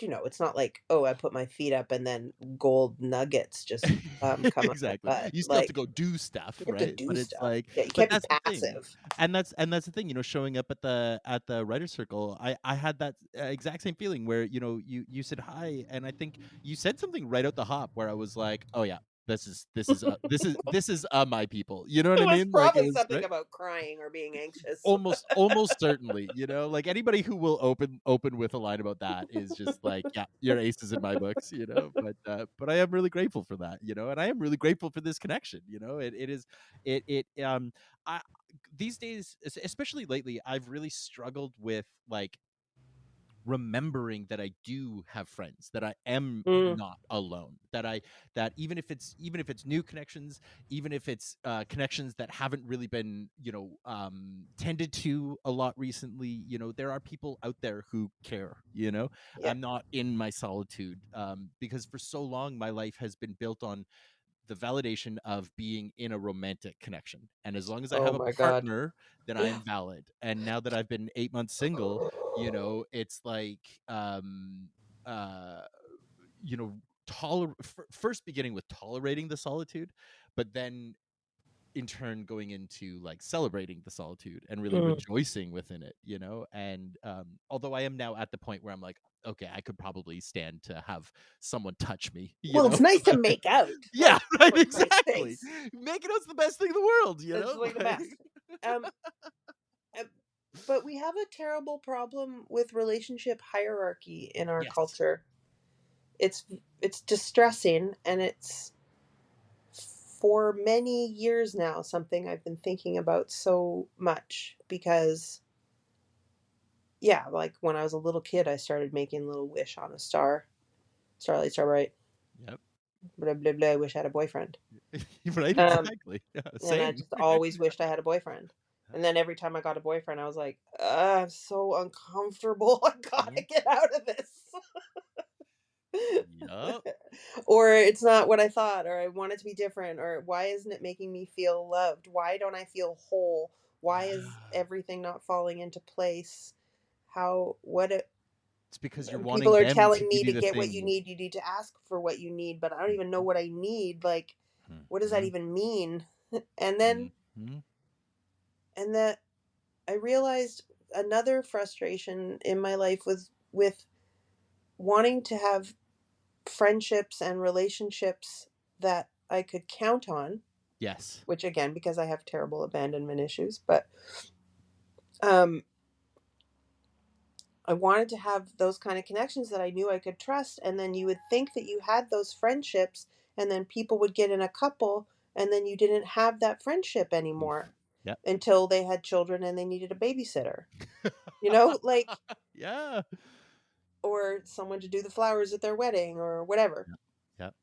[SPEAKER 2] It's not like, oh, I put my feet up and then gold nuggets just come out my
[SPEAKER 1] exactly.
[SPEAKER 2] butt.
[SPEAKER 1] You still have to
[SPEAKER 2] Like,
[SPEAKER 1] go do stuff,
[SPEAKER 2] you have to
[SPEAKER 1] right?
[SPEAKER 2] do
[SPEAKER 1] But it's
[SPEAKER 2] stuff.
[SPEAKER 1] like,
[SPEAKER 2] Yeah, you
[SPEAKER 1] but
[SPEAKER 2] can't be
[SPEAKER 1] that's the thing.
[SPEAKER 2] passive.
[SPEAKER 1] And that's the thing, showing up at the writer's circle, I had that exact same feeling where, you said hi, and I think you said something right out the hop where I was like, oh yeah, this is my people. You know what
[SPEAKER 2] It
[SPEAKER 1] I
[SPEAKER 2] was
[SPEAKER 1] mean? Like it
[SPEAKER 2] probably
[SPEAKER 1] was
[SPEAKER 2] something
[SPEAKER 1] right.
[SPEAKER 2] about crying or being anxious.
[SPEAKER 1] Almost certainly, like anybody who will open with a line about that is just like, yeah, your ace is in my books, but I am really grateful for that, and I am really grateful for this connection. It is I these days, especially lately, I've really struggled with like remembering that I do have friends, that I am
[SPEAKER 2] Mm,
[SPEAKER 1] not alone, that even if it's new connections, even if it's connections that haven't really been, tended to a lot recently, there are people out there who care.
[SPEAKER 2] yeah.
[SPEAKER 1] I'm not in my solitude, because for so long my life has been built on the validation of being in a romantic connection. And as long as I
[SPEAKER 2] Oh
[SPEAKER 1] have a
[SPEAKER 2] my God.
[SPEAKER 1] partner, then I
[SPEAKER 2] Yeah.
[SPEAKER 1] am valid. And now that I've been 8 months single, it's like, uh, you know, first beginning with tolerating the solitude, but then in turn going into like celebrating the solitude and really
[SPEAKER 2] Mm.
[SPEAKER 1] rejoicing within it. And although I am now at the point where I'm like, okay, I could probably stand to have someone touch me,
[SPEAKER 2] Well, it's nice to make out.
[SPEAKER 1] yeah,
[SPEAKER 2] Like,
[SPEAKER 1] right,
[SPEAKER 2] for Christ's
[SPEAKER 1] exactly.
[SPEAKER 2] sakes.
[SPEAKER 1] Making out's the best thing in the world,
[SPEAKER 2] It's like the
[SPEAKER 1] like,
[SPEAKER 2] best. Um, uh, but we have a terrible problem with relationship hierarchy in our
[SPEAKER 1] yes.
[SPEAKER 2] culture. It's it's distressing, and it's for many years now something I've been thinking about so much because yeah, like when I was a little kid, I started making a little wish on a star. Starlight, Starbright,
[SPEAKER 1] Yep.
[SPEAKER 2] blah blah blah. I wish I had a boyfriend.
[SPEAKER 1] Right,
[SPEAKER 2] Um,
[SPEAKER 1] exactly. Yeah,
[SPEAKER 2] and I
[SPEAKER 1] same.
[SPEAKER 2] just always wished I had a boyfriend. And then every time I got a boyfriend, I was like, I'm so uncomfortable. I gotta
[SPEAKER 1] Mhm.
[SPEAKER 2] get out of this.
[SPEAKER 1] Yep.
[SPEAKER 2] Or it's not what I thought, or I want it to be different, or why isn't it making me feel loved? Why don't I feel whole? Why is
[SPEAKER 1] Yeah.
[SPEAKER 2] everything not falling into place? How, what it,
[SPEAKER 1] It's because you're
[SPEAKER 2] People
[SPEAKER 1] wanting
[SPEAKER 2] are
[SPEAKER 1] them to
[SPEAKER 2] telling
[SPEAKER 1] give
[SPEAKER 2] me
[SPEAKER 1] you
[SPEAKER 2] to
[SPEAKER 1] the
[SPEAKER 2] get what you
[SPEAKER 1] things.
[SPEAKER 2] need. You need to ask for what you need, but I don't even know
[SPEAKER 1] Mhm,
[SPEAKER 2] what I need. Like, what does that
[SPEAKER 1] mhm,
[SPEAKER 2] even mean? And then,
[SPEAKER 1] mhm.
[SPEAKER 2] and that I realized another frustration in my life was with wanting to have friendships and relationships that I could count on,
[SPEAKER 1] Yes.
[SPEAKER 2] which again, because I have terrible abandonment issues, but um, I wanted to have those kind of connections that I knew I could trust. And then you would think that you had those friendships, and then people would get in a couple, and then you didn't have that friendship
[SPEAKER 1] Oof.
[SPEAKER 2] anymore
[SPEAKER 1] Yep.
[SPEAKER 2] until they had children and they needed a babysitter, you know, like,
[SPEAKER 1] Yeah.
[SPEAKER 2] or someone to do the flowers at their wedding or whatever.
[SPEAKER 1] Yep. Yep.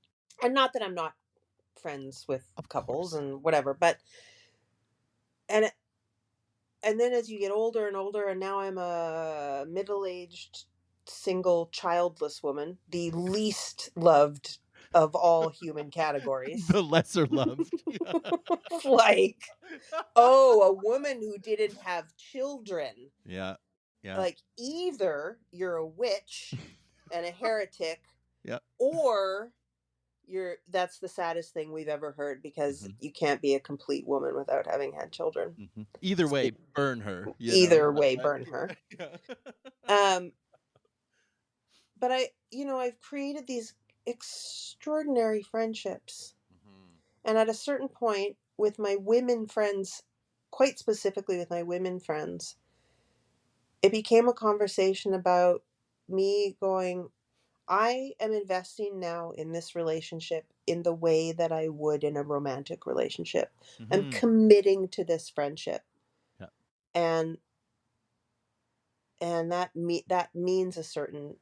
[SPEAKER 2] And not that I'm not friends with
[SPEAKER 1] Of
[SPEAKER 2] couples
[SPEAKER 1] course.
[SPEAKER 2] and whatever, but, and and then as you get older and older, and now I'm a middle-aged single childless woman, the least loved of all human categories.
[SPEAKER 1] The lesser loved.
[SPEAKER 2] Like, oh, a woman who didn't have children.
[SPEAKER 1] Yeah. Yeah.
[SPEAKER 2] Like, either you're a witch and a heretic,
[SPEAKER 1] Yep.
[SPEAKER 2] or you're that's the saddest thing we've ever heard, because
[SPEAKER 1] Mhm,
[SPEAKER 2] you can't be a complete woman without having had children.
[SPEAKER 1] mhm. Either way, burn her, you know?
[SPEAKER 2] Either way, burn
[SPEAKER 1] Yeah,
[SPEAKER 2] her.
[SPEAKER 1] yeah.
[SPEAKER 2] Um, but I've created these extraordinary friendships.
[SPEAKER 1] Mhm.
[SPEAKER 2] And at a certain point, with my women friends, quite specifically with my women friends, it became a conversation about me going, I am investing now in this relationship in the way that I would in a romantic relationship. I'm
[SPEAKER 1] Mhm.
[SPEAKER 2] committing to this friendship.
[SPEAKER 1] Yeah.
[SPEAKER 2] And that means a certain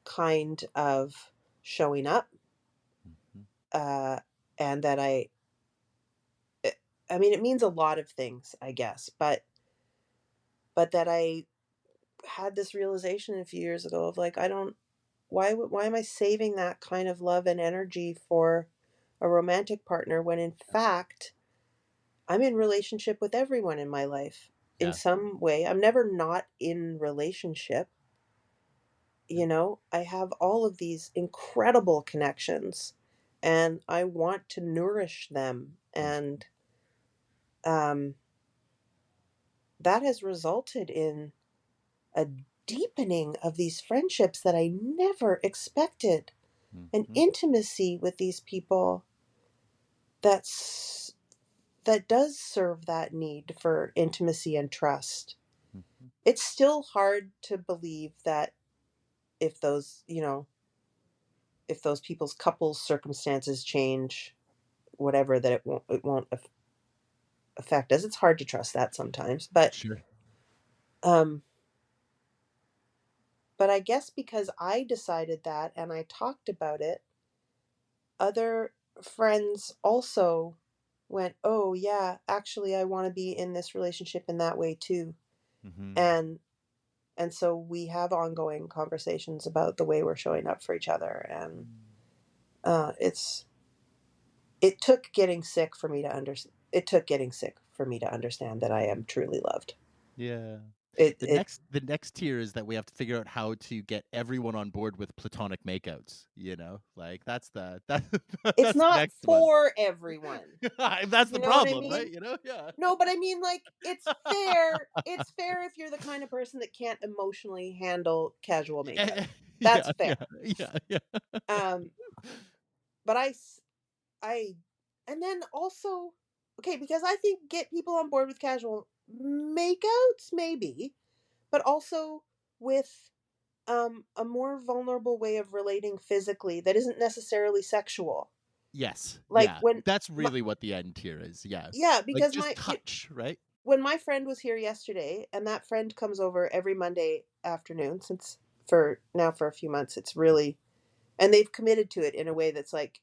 [SPEAKER 2] kind of showing up,
[SPEAKER 1] Mhm.
[SPEAKER 2] uh and that I mean, it means a lot of things, I guess, but that I had this realization a few years ago of, like, I don't why am I saving that kind of love and energy for a romantic partner when in fact I'm in relationship with everyone in my life in
[SPEAKER 1] Yeah.
[SPEAKER 2] some way. I'm never not in relationship,
[SPEAKER 1] Yeah.
[SPEAKER 2] I have all of these incredible connections, and I want to nourish them,
[SPEAKER 1] Mm.
[SPEAKER 2] and um that has resulted in a deepening of these friendships that I never expected, an
[SPEAKER 1] Mhm.
[SPEAKER 2] intimacy with these people that does serve that need for intimacy and trust.
[SPEAKER 1] Mhm.
[SPEAKER 2] It's still hard to believe that if those people's couples circumstances change, whatever, that it won't affect us. It's hard to trust that sometimes,
[SPEAKER 1] Sure.
[SPEAKER 2] um but I guess because I decided that and I talked about it, other friends also went, "Oh, yeah, actually, I want to be in this relationship in that way too."
[SPEAKER 1] Mhm.
[SPEAKER 2] And and so we have ongoing conversations about the way we're showing up for each other, and
[SPEAKER 1] Mm.
[SPEAKER 2] it's it took getting sick for me to it took getting sick for me to understand that I am truly loved.
[SPEAKER 1] Yeah.
[SPEAKER 2] It
[SPEAKER 1] The
[SPEAKER 2] it
[SPEAKER 1] next tier is that we have to figure out how to get everyone on board with platonic makeouts, you know? Like,
[SPEAKER 2] it's
[SPEAKER 1] that's the
[SPEAKER 2] not
[SPEAKER 1] next one.
[SPEAKER 2] for everyone.
[SPEAKER 1] That's the
[SPEAKER 2] You know what I
[SPEAKER 1] problem, right?
[SPEAKER 2] mean?
[SPEAKER 1] You know? Yeah.
[SPEAKER 2] No, but I mean, like, it's fair. It's fair if you're the kind of person that can't emotionally handle casual makeup. That's
[SPEAKER 1] Yeah, yeah,
[SPEAKER 2] fair.
[SPEAKER 1] yeah, yeah.
[SPEAKER 2] Um, but I, and then also, okay, because I think get people on board with casual makeouts, maybe, but also with a more vulnerable way of relating physically that isn't necessarily sexual.
[SPEAKER 1] Yes,
[SPEAKER 2] Like
[SPEAKER 1] yeah.
[SPEAKER 2] when,
[SPEAKER 1] That's
[SPEAKER 2] my,
[SPEAKER 1] really what the end tier is, yeah.
[SPEAKER 2] yeah,
[SPEAKER 1] Like,
[SPEAKER 2] because
[SPEAKER 1] just touch, right?
[SPEAKER 2] when my friend was here yesterday, and that friend comes over every Monday afternoon, since for a few months, it's really, and they've committed to it in a way that's like,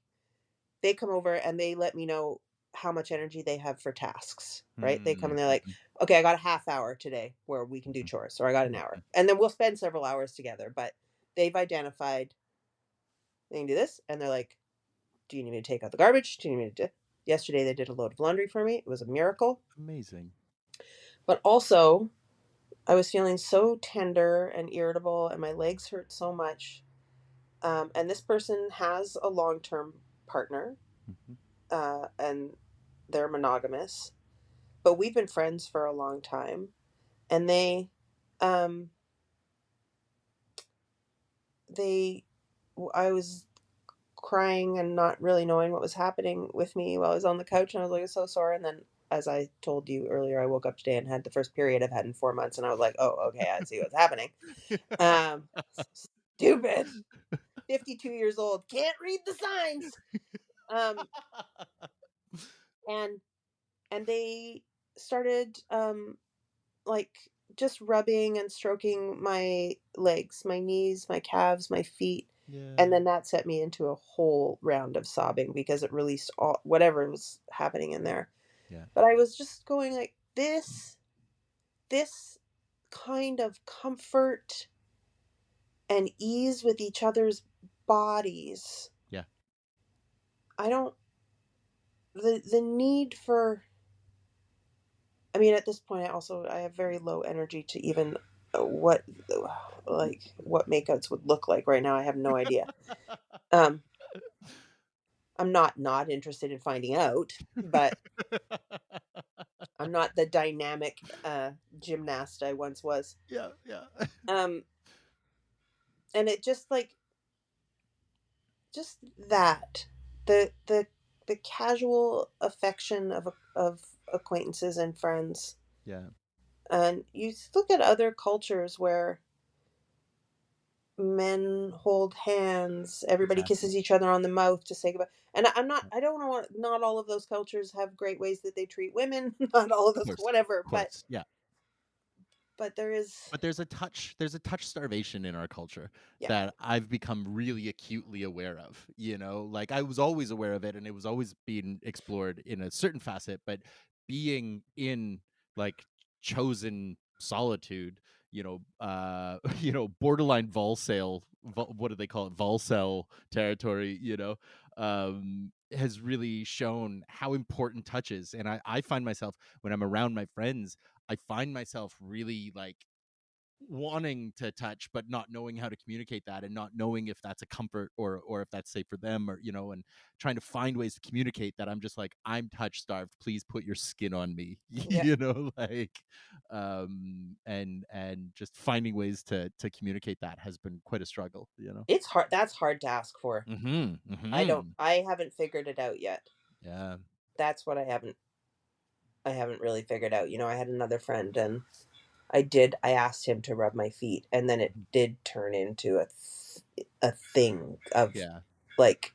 [SPEAKER 2] they come over and they let me know how much energy they have for tasks, right? They come
[SPEAKER 1] Mm,
[SPEAKER 2] and they're like,
[SPEAKER 1] mhm,
[SPEAKER 2] okay, I got a half hour today where we can do
[SPEAKER 1] mhm,
[SPEAKER 2] chores, or I got an hour.
[SPEAKER 1] mhm,
[SPEAKER 2] And then we'll spend several hours together, but they've identified they can do this. And they're like, do you need me to take out the garbage? Do you need me to do? Yesterday they did a load of laundry for me. It was a miracle.
[SPEAKER 1] amazing.
[SPEAKER 2] But also, I was feeling so tender and irritable, and my legs hurt so much. And this person has a long term partner,
[SPEAKER 1] Mhm.
[SPEAKER 2] and they're monogamous, but we've been friends for a long time. And um, they, I was crying and not really knowing what was happening with me while I was on the couch, and I was like, so sore. And then, as I told you earlier, I woke up today and had the first period I've had in 4 months, and I was like, oh, okay, I see what's happening. Um, Stupid. 52 years old, can't read the signs. Um, and they started like just rubbing and stroking my legs, my knees, my calves, my feet. And
[SPEAKER 1] Yeah.
[SPEAKER 2] then that set me into a whole round of sobbing because it released all whatever was happening in there.
[SPEAKER 1] Yeah.
[SPEAKER 2] But I was just going like this kind of comfort and ease with each other's bodies.
[SPEAKER 1] Yeah.
[SPEAKER 2] I don't the need for, I mean, at this point, I have very low energy to even what like what makeouts would look like right now. I have no idea. Um, I'm not interested in finding out, but I'm not the dynamic gymnast I once was.
[SPEAKER 1] Yeah. Yeah.
[SPEAKER 2] Um, and it just like just that the the casual affection of acquaintances and friends.
[SPEAKER 1] Yeah.
[SPEAKER 2] And you look at other cultures where men hold hands, everybody
[SPEAKER 1] Exactly.
[SPEAKER 2] kisses each other on the mouth to say goodbye. And
[SPEAKER 1] Yeah.
[SPEAKER 2] I don't know, not all of those cultures have great ways that they treat women, not all of
[SPEAKER 1] Of
[SPEAKER 2] those,
[SPEAKER 1] course.
[SPEAKER 2] whatever,
[SPEAKER 1] Of course. Yeah.
[SPEAKER 2] but there is,
[SPEAKER 1] But there's a touch starvation in our culture
[SPEAKER 2] yeah,
[SPEAKER 1] that I've become really acutely aware of, you know? Like, I was always aware of it, and it was always being explored in a certain facet, but being in, like, chosen solitude, borderline what do they call it? Volcel territory, has really shown how important touch is, and I find myself when I'm around my friends, I find myself really, like, wanting to touch but not knowing how to communicate that and not knowing if that's a comfort or if that's safe for them, or and trying to find ways to communicate that I'm just like, I'm touch starved, please put your skin on me.
[SPEAKER 2] yeah.
[SPEAKER 1] Like, and just finding ways to communicate that has been quite a struggle.
[SPEAKER 2] It's hard. That's hard to ask for.
[SPEAKER 1] Mhm. Mhm.
[SPEAKER 2] I haven't figured it out yet.
[SPEAKER 1] Yeah.
[SPEAKER 2] That's what I haven't really figured out. I had another friend, and I asked him to rub my feet, and then it
[SPEAKER 1] Mhm.
[SPEAKER 2] did turn into a thing of
[SPEAKER 1] Yeah.
[SPEAKER 2] like,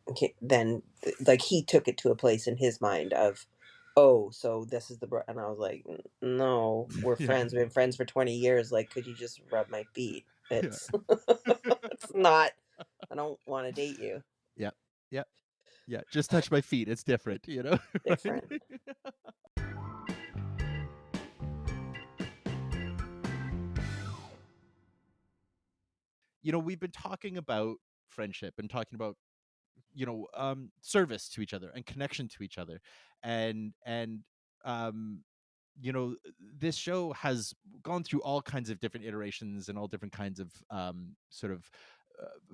[SPEAKER 2] okay, then like he took it to a place in his mind of, oh, so this is and I was like, No, we're
[SPEAKER 1] Yeah.
[SPEAKER 2] friends, we've been friends for 20 years, like, could you just rub my feet?
[SPEAKER 1] Yeah.
[SPEAKER 2] It's it's not, I don't want to date you.
[SPEAKER 1] Yeah. Yeah. Yeah. Just touch my feet, it's different.
[SPEAKER 2] Different.
[SPEAKER 1] We've been talking about friendship and talking about service to each other and connection to each other, and um this show has gone through all kinds of different iterations and all different kinds of sort of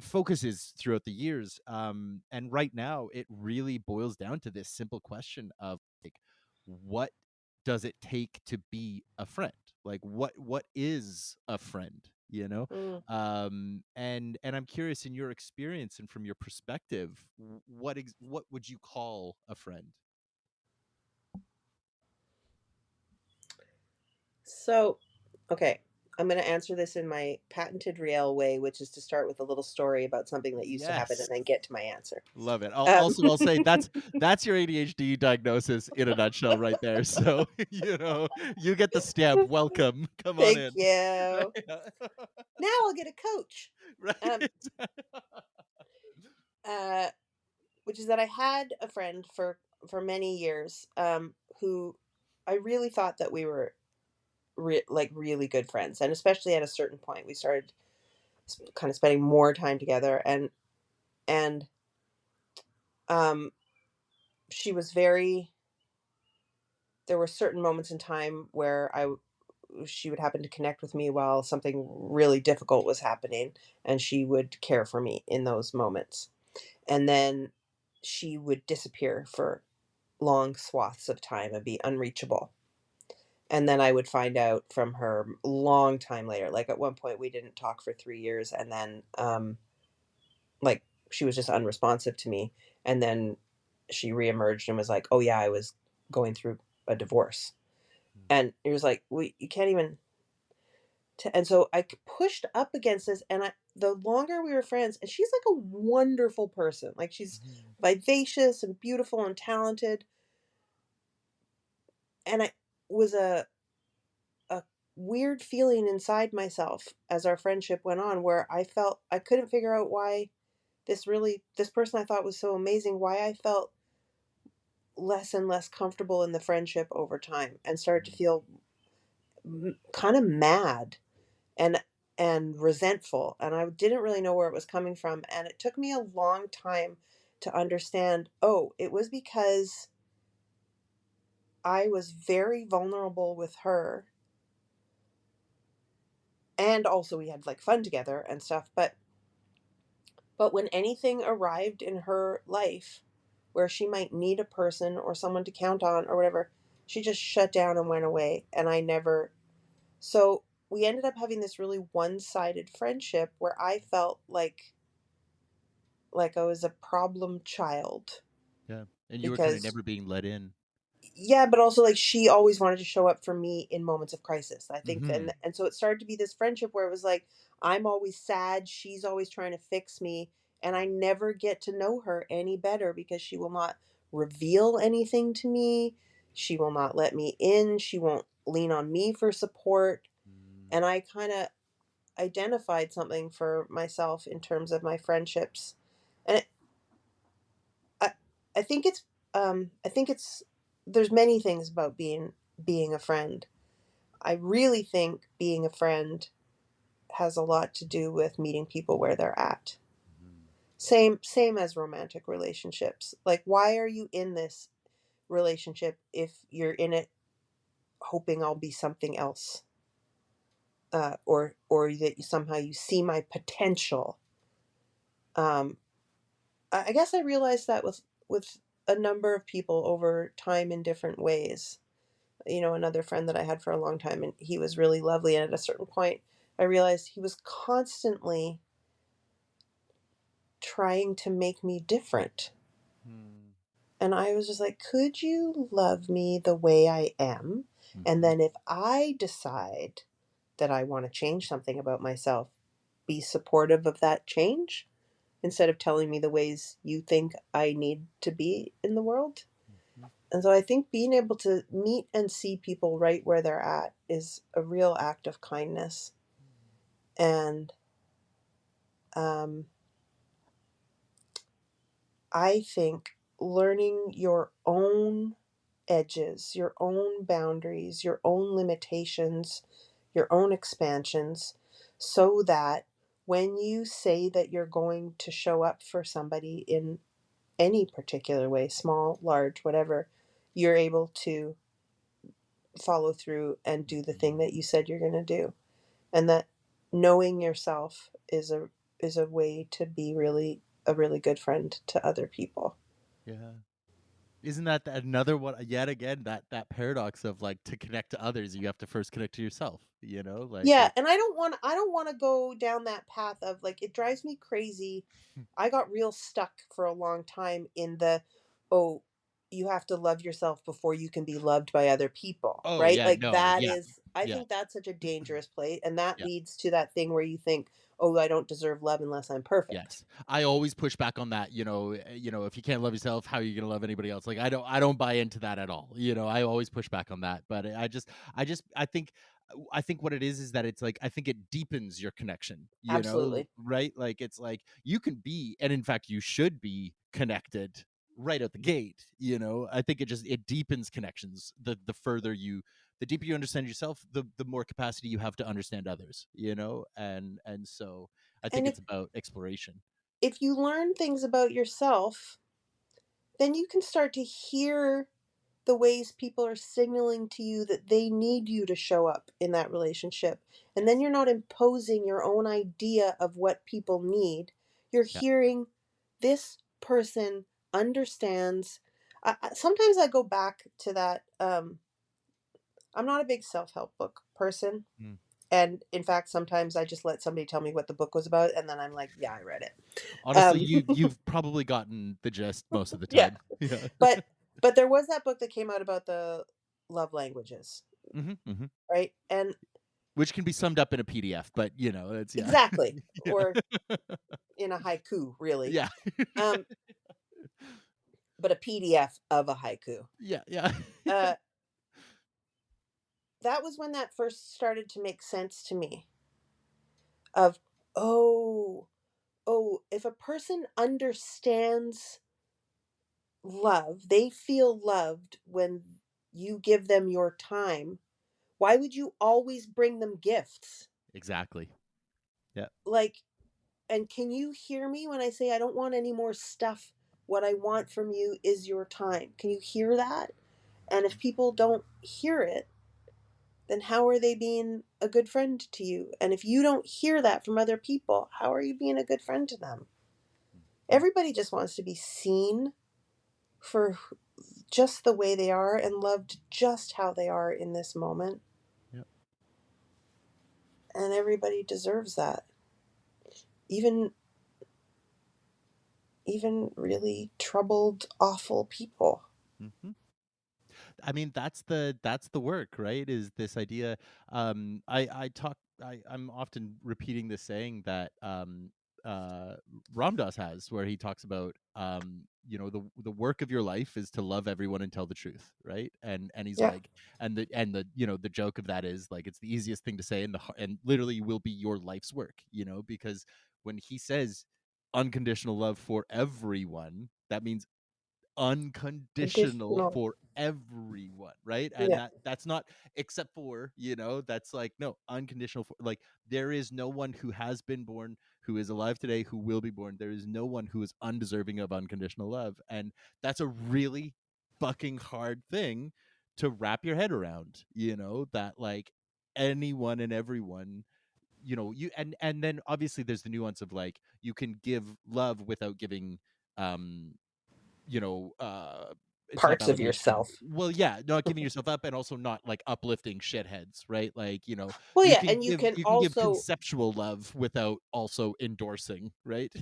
[SPEAKER 1] focuses throughout the years, and right now it really boils down to this simple question of, like, what does it take to be a friend? Like, what is a friend?
[SPEAKER 2] Mm.
[SPEAKER 1] And I'm curious, in your experience and from your perspective, what would you call a friend?
[SPEAKER 2] So, okay, I'm going to answer this in my patented Riel way, which is to start with a little story about something that used to happen and
[SPEAKER 1] Yes.
[SPEAKER 2] then get to my answer.
[SPEAKER 1] Love it.
[SPEAKER 2] Um,
[SPEAKER 1] I'll say that's your ADHD diagnosis in a nutshell right there. So, you get the stamp. Welcome. Come on
[SPEAKER 2] Thank
[SPEAKER 1] in. Right?
[SPEAKER 2] you. Now I'll get a coach. Um,
[SPEAKER 1] Right.
[SPEAKER 2] uh, which is that I had a friend for many years, who I really thought that we were like really good friends, and especially at a certain point, we started kind of spending more time together, and um, she was very. There were certain moments in time where she would happen to connect with me while something really difficult was happening, and she would care for me in those moments. And then she would disappear for long swaths of time and be unreachable. And then I would find out from her long time later. Like, at one point, we didn't talk for 3 years, and then, like, she was just unresponsive to me, and then she reemerged and was like, "Oh, yeah, I was going through a divorce." And it was like, "We you can't even." And so pushed up against this, and the longer we were friends, and she's like a wonderful person. Like, she's
[SPEAKER 1] Mhm.
[SPEAKER 2] vivacious and beautiful and talented, and I was a weird feeling inside myself as our friendship went on, where I felt I couldn't figure out why this person I thought was so amazing, why I felt less and less comfortable in the friendship over time, and started to feel kind of mad and resentful, and I didn't really know where it was coming from, and it took me a long time to understand, oh, it was because I was very vulnerable with her, and also we had like fun together and stuff, but when anything arrived in her life where she might need a person or someone to count on or whatever, she just shut down and went away, and I never. So we ended up having this really one-sided friendship where I felt like I was a problem child,
[SPEAKER 1] Yeah. And you were kind of
[SPEAKER 2] because
[SPEAKER 1] never being let in.
[SPEAKER 2] yeah, but also like she always wanted to show up for me in moments of crisis. I think,
[SPEAKER 1] Hmm.
[SPEAKER 2] and so it started to be this friendship where it was like I'm always sad, she's always trying to fix me, and I never get to know her any better because she will not reveal anything to me. She will not let me in. She won't lean on me for support. And I kind of identified something for myself in terms of my friendships. And I I think it's there's many things about being a friend. I really think being a friend has a lot to do with meeting people where they're at. Same as romantic relationships. Like, why are you in this relationship if you're in it hoping I'll be something else? Or that you somehow you see my potential. Um, I guess I realized that with a number of people over time in different ways. Another friend that I had for a long time, and he was really lovely. And at a certain point, I realized he was constantly trying to make me different.
[SPEAKER 1] Hmm.
[SPEAKER 2] And I was just like, could you love me the way I am? And
[SPEAKER 1] Hmm.
[SPEAKER 2] then if I decide that I want to change something about myself, be supportive of that change instead of telling me the ways you think I need to be in the world.
[SPEAKER 1] Hmm.
[SPEAKER 2] And so I think being able to meet and see people right where they're at is a real act of kindness. And um, I think learning your own edges, your own boundaries, your own limitations, your own expansions, so that when you say that you're going to show up for somebody in any particular way, small, large, whatever, you're able to follow through and do the thing that you said you're going to do. And that knowing yourself is a way to be really a really good friend to other people.
[SPEAKER 1] Yeah. Isn't that another one yet again, that paradox of like to connect to others, you have to first connect to yourself, like
[SPEAKER 2] Yeah,
[SPEAKER 1] it.
[SPEAKER 2] and I don't want to go down that path of like it drives me crazy. I got real stuck for a long time in the, oh, you have to love yourself before you can be loved by other people,
[SPEAKER 1] Oh
[SPEAKER 2] right?
[SPEAKER 1] yeah,
[SPEAKER 2] Like
[SPEAKER 1] no,
[SPEAKER 2] that
[SPEAKER 1] yeah,
[SPEAKER 2] is I
[SPEAKER 1] yeah.
[SPEAKER 2] think that's such a dangerous place, and that
[SPEAKER 1] Yeah.
[SPEAKER 2] leads to that thing where you think, "Oh, I don't deserve love unless I'm perfect."
[SPEAKER 1] Yes. I always push back on that, if you can't love yourself, how are you gonna love anybody else? Like I don't buy into that at all. I always push back on that. But I think what it is that it's like I think it deepens your connection,
[SPEAKER 2] Absolutely.
[SPEAKER 1] right? Like it's like you can be, and in fact you should be connected right at the gate. I think it deepens connections. The deeper you understand yourself, the more capacity you have to understand others, and so I think
[SPEAKER 2] And
[SPEAKER 1] it's about exploration.
[SPEAKER 2] if you learn things about yourself, then you can start to hear the ways people are signaling to you that they need you to show up in that relationship. And then
[SPEAKER 1] Yes.
[SPEAKER 2] you're not imposing your own idea of what people need. You're
[SPEAKER 1] Yeah.
[SPEAKER 2] hearing this person understands. Sometimes I go back to that. I'm not a big self help book person.
[SPEAKER 1] Mm.
[SPEAKER 2] And in fact, sometimes I just let somebody tell me what the book was about, and then I'm like, yeah, I read it.
[SPEAKER 1] Honestly,
[SPEAKER 2] Um,
[SPEAKER 1] you've probably gotten the gist most of the
[SPEAKER 2] yeah,
[SPEAKER 1] time. Yeah.
[SPEAKER 2] but there was that book that came out about the love languages,
[SPEAKER 1] Hmm. Hmm.
[SPEAKER 2] right? And
[SPEAKER 1] Which can be summed up in a PDF, but it's yeah.
[SPEAKER 2] exactly,
[SPEAKER 1] Yeah.
[SPEAKER 2] or in a haiku, really.
[SPEAKER 1] Yeah.
[SPEAKER 2] Um, but a PDF of a haiku.
[SPEAKER 1] Yeah. Yeah.
[SPEAKER 2] Uh, that was when that first started to make sense to me. Of oh, if a person understands love, they feel loved when you give them your time. Why would you always bring them gifts?
[SPEAKER 1] Exactly. Yeah.
[SPEAKER 2] Like, and can you hear me when I say I don't want any more stuff? What I want from you is your time. Can you hear that? And if people don't hear it, then how are they being a good friend to you? And if you don't hear that from other people, how are you being a good friend to them?
[SPEAKER 1] Mhm.
[SPEAKER 2] Everybody just wants to be seen for just the way they are and loved just how they are in this moment.
[SPEAKER 1] Yeah.
[SPEAKER 2] And everybody deserves that. Even really troubled, awful people.
[SPEAKER 1] Hmm. I mean, that's the work, right? Is this idea? I'm often repeating this saying that uh, Ramdas has, where he talks about the work of your life is to love everyone and tell the truth, right? And he's
[SPEAKER 2] Yeah.
[SPEAKER 1] like, and the the joke of that is like it's the easiest thing to say, and literally will be your life's work, because when he says unconditional love for everyone, that means unconditional
[SPEAKER 2] Additional.
[SPEAKER 1] for everyone, right? And
[SPEAKER 2] Yeah.
[SPEAKER 1] that's not except for, that's like no, unconditional for, like, there is no one who has been born, who is alive today, who will be born. There is no one who is undeserving of unconditional love. And that's a really fucking hard thing to wrap your head around, that like anyone and everyone, and then obviously there's the nuance of like you can give love without giving um you know, it's not
[SPEAKER 2] Parts of
[SPEAKER 1] validation.
[SPEAKER 2] yourself.
[SPEAKER 1] Well, yeah, not giving yourself up and also not like uplifting shitheads, right? Like,
[SPEAKER 2] Well,
[SPEAKER 1] you
[SPEAKER 2] yeah,
[SPEAKER 1] can
[SPEAKER 2] and you
[SPEAKER 1] give
[SPEAKER 2] can
[SPEAKER 1] you can give
[SPEAKER 2] also.
[SPEAKER 1] conceptual love without also endorsing, right?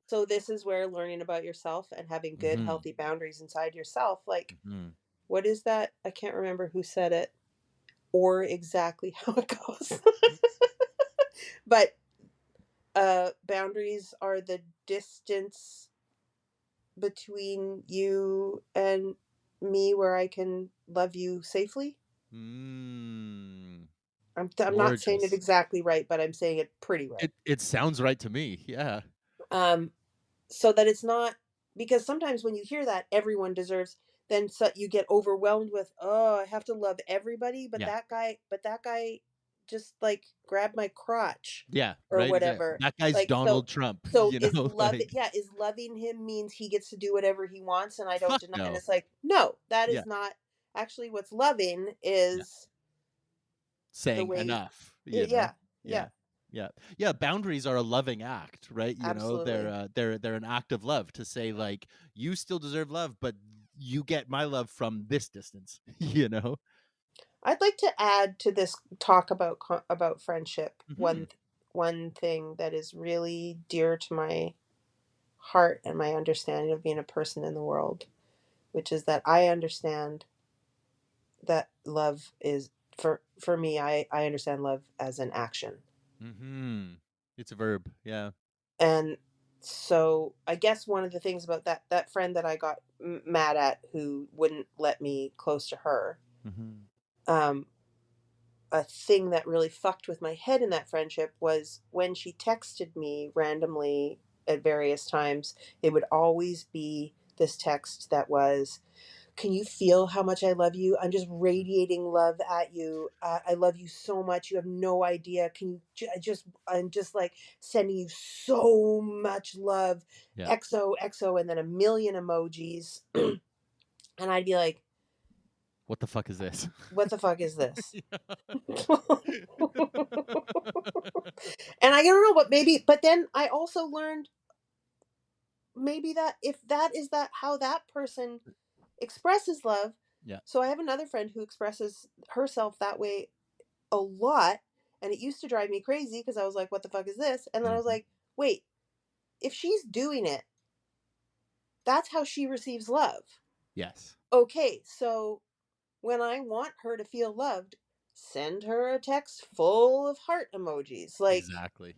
[SPEAKER 2] So this is where learning about yourself and having good,
[SPEAKER 1] Mhm.
[SPEAKER 2] healthy boundaries inside yourself. Like,
[SPEAKER 1] Mhm.
[SPEAKER 2] what is that? I can't remember who said it or exactly how it goes. But boundaries are the distance between you and me where I can love you safely.
[SPEAKER 1] Mm.
[SPEAKER 2] I'm not saying it
[SPEAKER 1] Gorgeous.
[SPEAKER 2] exactly right, but I'm saying it pretty right.
[SPEAKER 1] It sounds right to me. Yeah.
[SPEAKER 2] Um, so that it's not, because sometimes when you hear that everyone deserves, then so you get overwhelmed with, oh, I have to love everybody,
[SPEAKER 1] Yeah.
[SPEAKER 2] but that guy just like grabbed my crotch
[SPEAKER 1] Yeah,
[SPEAKER 2] or
[SPEAKER 1] right, exactly.
[SPEAKER 2] whatever.
[SPEAKER 1] That guy's
[SPEAKER 2] Like,
[SPEAKER 1] Donald Trump,
[SPEAKER 2] so is
[SPEAKER 1] like,
[SPEAKER 2] loving him means he gets to do whatever he wants and I don't
[SPEAKER 1] fuck
[SPEAKER 2] deny, and
[SPEAKER 1] no.
[SPEAKER 2] it's like, no, that
[SPEAKER 1] Yeah.
[SPEAKER 2] is not actually what's loving
[SPEAKER 1] Yeah.
[SPEAKER 2] is the
[SPEAKER 1] Saying
[SPEAKER 2] way.
[SPEAKER 1] enough,
[SPEAKER 2] Yeah, yeah,
[SPEAKER 1] Yeah. Yeah. Yeah, boundaries are a loving act, right? They're
[SPEAKER 2] absolutely.
[SPEAKER 1] they're an act of love to say like you still deserve love, but you get my love from this distance, you know?
[SPEAKER 2] I'd like to add to this talk about about friendship
[SPEAKER 1] Mhm.
[SPEAKER 2] one thing that is really dear to my heart and my understanding of being a person in the world, which is that I understand that love is, for me, I understand love as an action.
[SPEAKER 1] Mhm. It's a verb. Yeah.
[SPEAKER 2] And so I guess one of the things about that friend that I got mad at who wouldn't let me close to her,
[SPEAKER 1] Mhm.
[SPEAKER 2] um a thing that really fucked with my head in that friendship was when she texted me randomly at various times, it would always be this text that was, can you feel how much I love you? I'm just radiating love at you. I love you so much. You have no idea. Can you I'm just like sending you so much love.
[SPEAKER 1] Yeah.
[SPEAKER 2] XO, XO, and then a million emojis. And I'd be like,
[SPEAKER 1] what the fuck is this?
[SPEAKER 2] What the fuck is this?
[SPEAKER 1] Yeah.
[SPEAKER 2] And I don't know, but maybe, but then I also learned maybe that if that is that how that person expresses love.
[SPEAKER 1] Yeah.
[SPEAKER 2] So I have another friend who expresses herself that way a lot. And it used to drive me crazy because I was like, what the fuck is this? And then I was
[SPEAKER 1] Hmm.
[SPEAKER 2] like, wait, if she's doing it, that's how she receives love.
[SPEAKER 1] Yes.
[SPEAKER 2] Okay, so when I want her to feel loved, send her a text full of heart emojis. Like,
[SPEAKER 1] Exactly.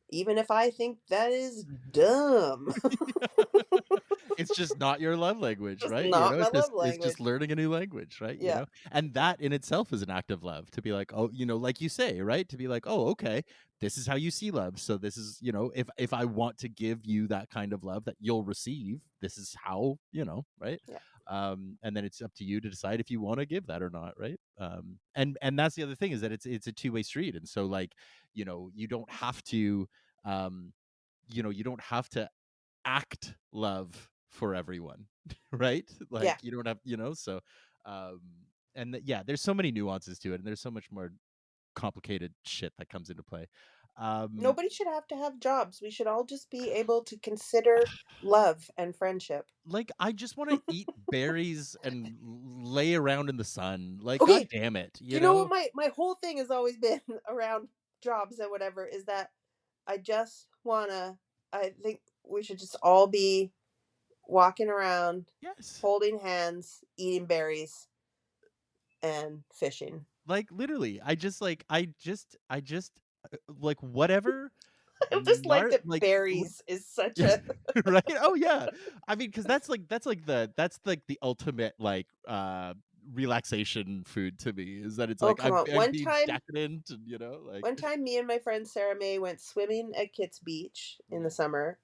[SPEAKER 2] even if I think that is dumb,
[SPEAKER 1] It's just not your love language,
[SPEAKER 2] just
[SPEAKER 1] right?
[SPEAKER 2] not my love
[SPEAKER 1] It's just
[SPEAKER 2] language.
[SPEAKER 1] learning a new language, right?
[SPEAKER 2] Yeah,
[SPEAKER 1] And that in itself is an act of love to be like, oh, like you say, right? To be like, oh, okay, this is how you see love. So this is, if I want to give you that kind of love that you'll receive, this is how, right?
[SPEAKER 2] yeah.
[SPEAKER 1] And then it's up to you to decide if you want to give that or not, right? And that's the other thing is that it's a two-way street, and so like, you don't have to, um, you don't have to act love for everyone, right?
[SPEAKER 2] Yeah.
[SPEAKER 1] Like you don't have, so um yeah, there's so many nuances to it, and there's so much more complicated shit that comes into play. Um
[SPEAKER 2] Nobody should have to have jobs. We should all just be able to consider love and friendship.
[SPEAKER 1] like I just want to eat berries and lay around in the sun. Like god
[SPEAKER 2] Okay,
[SPEAKER 1] damn it,
[SPEAKER 2] do you know what my whole thing has always been around jobs and whatever is that I just wanna I think we should just all be walking around,
[SPEAKER 1] yes,
[SPEAKER 2] holding hands, eating berries, and fishing.
[SPEAKER 1] like literally I just like whatever
[SPEAKER 2] I just like that
[SPEAKER 1] like
[SPEAKER 2] berries is such a
[SPEAKER 1] right? Oh yeah. I mean, because that's like the ultimate like relaxation food to me is that it's
[SPEAKER 2] oh
[SPEAKER 1] like
[SPEAKER 2] come on.
[SPEAKER 1] I'm being decadent and like
[SPEAKER 2] One time me and my friend Sarah May went swimming at Kitts Beach in the
[SPEAKER 1] mm,
[SPEAKER 2] summer,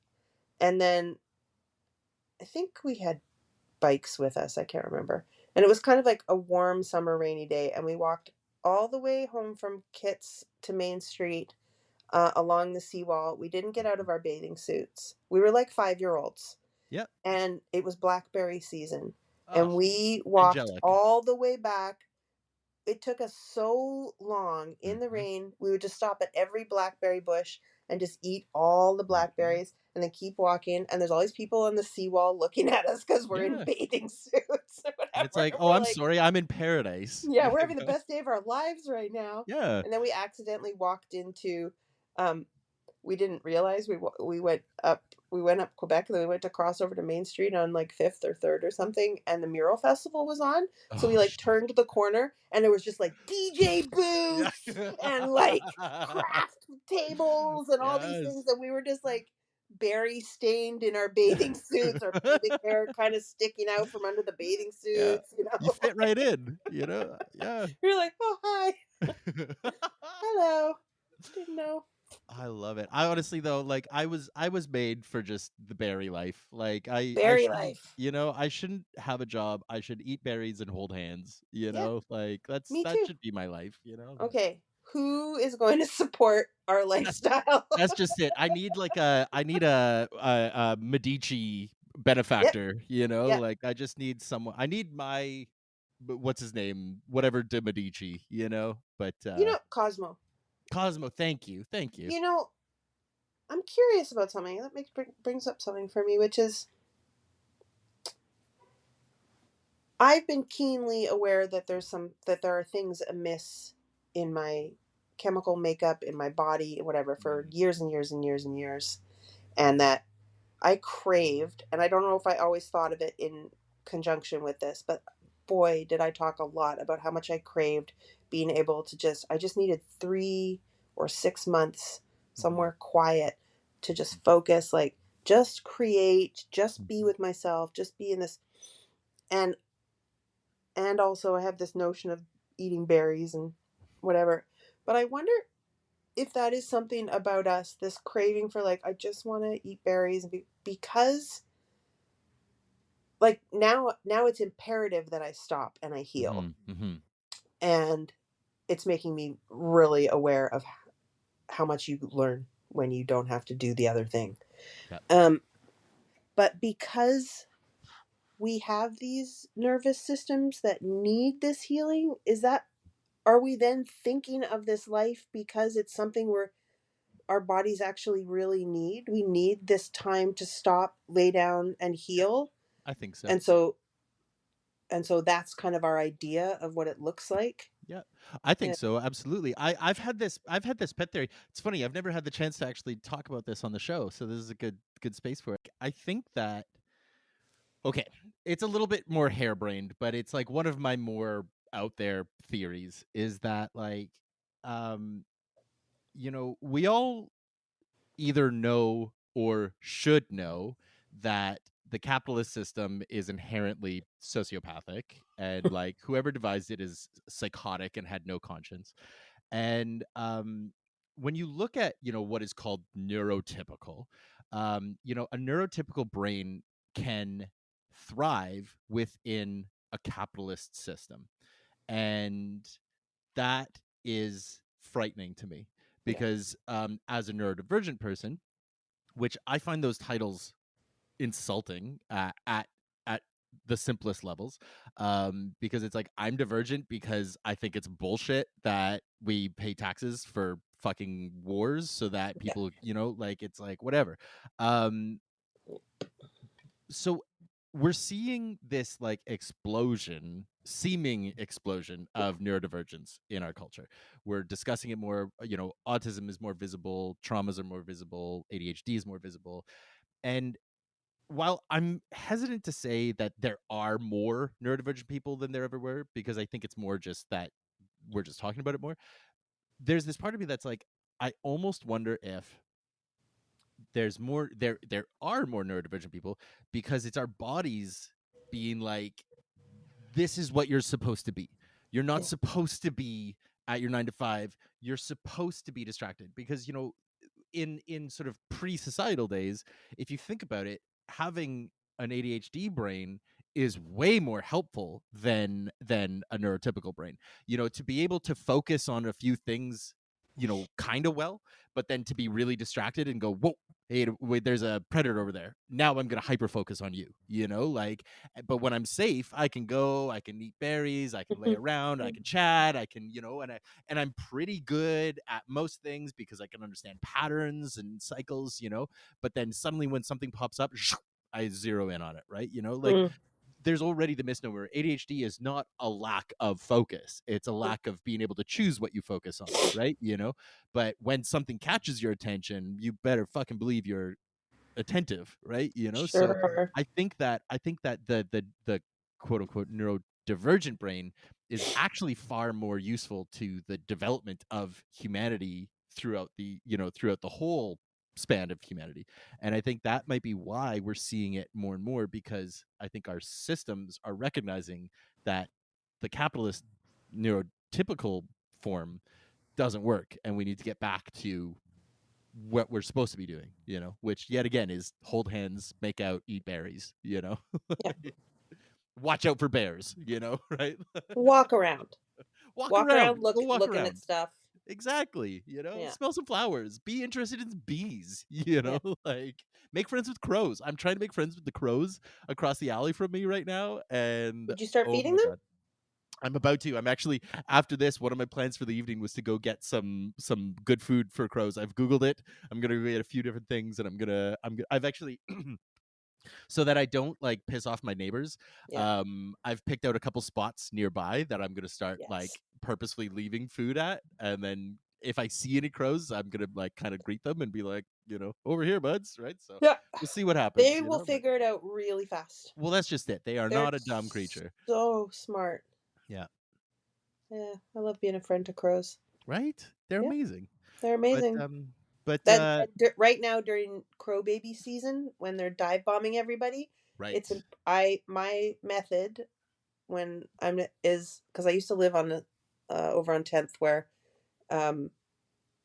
[SPEAKER 2] and then I think we had bikes with us. I can't remember. And it was kind of like a warm summer rainy day, and we walked all the way home from Kitts to Main Street along the seawall. We didn't get out of our bathing suits. We were like 5 year olds,
[SPEAKER 1] yep.
[SPEAKER 2] and it was blackberry season.
[SPEAKER 1] Oh,
[SPEAKER 2] And we walked
[SPEAKER 1] angelic.
[SPEAKER 2] all the way back. It took us so long in the
[SPEAKER 1] Hmm.
[SPEAKER 2] rain. We would just stop at every blackberry bush and just eat all the
[SPEAKER 1] Hmm.
[SPEAKER 2] blackberries and then keep walking. And there's all these people on the seawall looking at us because we're in
[SPEAKER 1] Yeah.
[SPEAKER 2] bathing suits or
[SPEAKER 1] And it's
[SPEAKER 2] whatever.
[SPEAKER 1] like,
[SPEAKER 2] And
[SPEAKER 1] oh,
[SPEAKER 2] we're
[SPEAKER 1] I'm
[SPEAKER 2] like,
[SPEAKER 1] sorry, I'm in paradise.
[SPEAKER 2] yeah, we're having the best day of our lives right now.
[SPEAKER 1] Yeah.
[SPEAKER 2] And then we accidentally walked into um, we didn't realize we went up Quebec and then we went to cross over to Main Street on like 5th or 3rd or something and the mural festival was on. So we
[SPEAKER 1] Oh
[SPEAKER 2] like
[SPEAKER 1] shit.
[SPEAKER 2] turned the corner and there was just like DJ
[SPEAKER 1] Yeah.
[SPEAKER 2] booths and like craft tables and all these things
[SPEAKER 1] Yes.
[SPEAKER 2] and we were just like berry stained in our bathing suits, our pubic hair kind of sticking out from under the bathing
[SPEAKER 1] Yeah.
[SPEAKER 2] suits, you
[SPEAKER 1] You
[SPEAKER 2] know.
[SPEAKER 1] fit right in, Yeah.
[SPEAKER 2] We are like, "Oh, hi. Hello. Didn't know."
[SPEAKER 1] I love it. I honestly though, like I was made for just the berry life. Like I
[SPEAKER 2] Berry
[SPEAKER 1] shouldn't,
[SPEAKER 2] life.
[SPEAKER 1] I shouldn't have a job. I should eat berries and hold hands.
[SPEAKER 2] Yeah,
[SPEAKER 1] Like
[SPEAKER 2] me
[SPEAKER 1] that
[SPEAKER 2] too.
[SPEAKER 1] should be my life.
[SPEAKER 2] Okay, who is going to support our
[SPEAKER 1] That's
[SPEAKER 2] lifestyle?
[SPEAKER 1] that's just it. I need a Medici
[SPEAKER 2] Yep,
[SPEAKER 1] benefactor.
[SPEAKER 2] yep.
[SPEAKER 1] Like I just need someone. I need my what's his name? Whatever de Medici. But
[SPEAKER 2] Cosmo.
[SPEAKER 1] Cosmo, thank you. Thank you.
[SPEAKER 2] You know, I'm curious about something. That brings up something for me, which is I've been keenly aware that there are things amiss in my chemical makeup in my body, whatever, for
[SPEAKER 1] Mm,
[SPEAKER 2] years and years and years and years, and that I craved, and I don't know if I always thought of it in conjunction with this, but boy, did I talk a lot about how much I craved being able to I just needed 3 or 6 months
[SPEAKER 1] mhm,
[SPEAKER 2] somewhere quiet to
[SPEAKER 1] mhm,
[SPEAKER 2] just focus, like just create, just be
[SPEAKER 1] mhm,
[SPEAKER 2] with myself, just be in this. And also I have this notion of eating berries and whatever. But I wonder if that is something about us, this craving for like, I just want to eat berries because like now it's imperative that I stop and I heal.
[SPEAKER 1] mhm, mhm.
[SPEAKER 2] And it's making me really aware of how much you learn when you don't have to do the other thing.
[SPEAKER 1] Yeah.
[SPEAKER 2] Um, but because we have these nervous systems that need this healing? Are we then thinking of this life because it's something our bodies actually really need? We need this time to stop, lay down, and heal.
[SPEAKER 1] I think so.
[SPEAKER 2] And so that's kind of our idea of what it looks like.
[SPEAKER 1] Yeah, I
[SPEAKER 2] Yeah.
[SPEAKER 1] think so. Absolutely. I've had this pet theory. It's funny. I've never had the chance to actually talk about this on the show, so this is a good space for it. I think that okay, it's a little bit more harebrained, but it's like one of my more out there theories is that like, um, we all either know or should know that the capitalist system is inherently sociopathic and like whoever devised it is psychotic and had no conscience. And when you look at what is called neurotypical, a neurotypical brain can thrive within a capitalist system, and that is frightening to me
[SPEAKER 2] Yeah.
[SPEAKER 1] because as a neurodivergent person, which I find those titles insulting at the simplest levels, because it's like I'm divergent because I think it's bullshit that we pay taxes for fucking wars so that
[SPEAKER 2] Yeah.
[SPEAKER 1] people, like it's like whatever. Um, so we're seeing this like seeming explosion of neurodivergence in our culture. We're discussing it more. Autism is more visible, traumas are more visible, ADHD is more visible, and while I'm hesitant to say that there are more neurodivergent people than there ever were, because I think it's more just that we're just talking about it more, there's this part of me that's like, I almost wonder if there are more neurodivergent people because it's our bodies being like, this is what you're supposed to be. You're not
[SPEAKER 2] Yeah.
[SPEAKER 1] supposed to be at your 9 to 5. You're supposed to be distracted because in sort of pre-societal days, if you think about it, having an ADHD brain is way more helpful than a neurotypical brain. To be able to focus on a few things, kind of well, but then to be really distracted and go, whoa, hey, wait, there's a predator over there. Now I'm gonna hyper focus on you. Like, but when I'm safe, I can go, I can eat berries, I can lay around, I can chat, I can, and I'm pretty good at most things because I can understand patterns and cycles, but then suddenly when something pops up, I zero in on it, right? Like
[SPEAKER 2] Mm.
[SPEAKER 1] there's already the misnomer ADHD is not a lack of focus. It's a lack of being able to choose what you focus on, right? But when something catches your attention, you better fucking believe you're attentive, right? So
[SPEAKER 2] Sure.
[SPEAKER 1] I think that the quote unquote neurodivergent brain is actually far more useful to the development of humanity throughout the whole span of humanity. And I think that might be why we're seeing it more and more, because I think our systems are recognizing that the capitalist neurotypical form doesn't work and we need to get back to what we're supposed to be doing, which yet again is hold hands, make out, eat berries,
[SPEAKER 2] Yeah.
[SPEAKER 1] watch out for bears, right?
[SPEAKER 2] Walk around.
[SPEAKER 1] Walk
[SPEAKER 2] Walk
[SPEAKER 1] around,
[SPEAKER 2] around
[SPEAKER 1] go walk
[SPEAKER 2] looking at
[SPEAKER 1] around.
[SPEAKER 2] stuff.
[SPEAKER 1] Exactly,
[SPEAKER 2] Yeah.
[SPEAKER 1] smell some flowers, be interested in bees,
[SPEAKER 2] Yeah.
[SPEAKER 1] like make friends with crows. I'm trying to make friends with the crows across the alley from me right now, and
[SPEAKER 2] Did you start
[SPEAKER 1] oh
[SPEAKER 2] feeding
[SPEAKER 1] my
[SPEAKER 2] them?
[SPEAKER 1] god, I'm about to. I'm actually after this. One of my plans for the evening was to go get some good food for crows. I've Googled it. I'm gonna go get a few different things, and I've actually so that I don't like piss off my neighbors.
[SPEAKER 2] Yeah.
[SPEAKER 1] I've picked out a couple spots nearby that I'm gonna start
[SPEAKER 2] Yes.
[SPEAKER 1] like purposefully leaving food at, and then if I see any crows, I'm gonna like kind of greet them and be like, over here, buds, right? So
[SPEAKER 2] Yeah.
[SPEAKER 1] we'll see what happens,
[SPEAKER 2] They will
[SPEAKER 1] But
[SPEAKER 2] figure it out really fast.
[SPEAKER 1] well, that's just it. They are
[SPEAKER 2] They're
[SPEAKER 1] not a dumb creature.
[SPEAKER 2] so smart.
[SPEAKER 1] Yeah,
[SPEAKER 2] Yeah. I love being a friend to crows.
[SPEAKER 1] right. They're
[SPEAKER 2] Yeah.
[SPEAKER 1] amazing.
[SPEAKER 2] They're
[SPEAKER 1] But
[SPEAKER 2] amazing.
[SPEAKER 1] but
[SPEAKER 2] Right now during crow baby season, when they're dive bombing everybody,
[SPEAKER 1] right.
[SPEAKER 2] my method when I'm is because I used to live on the over on 10th where um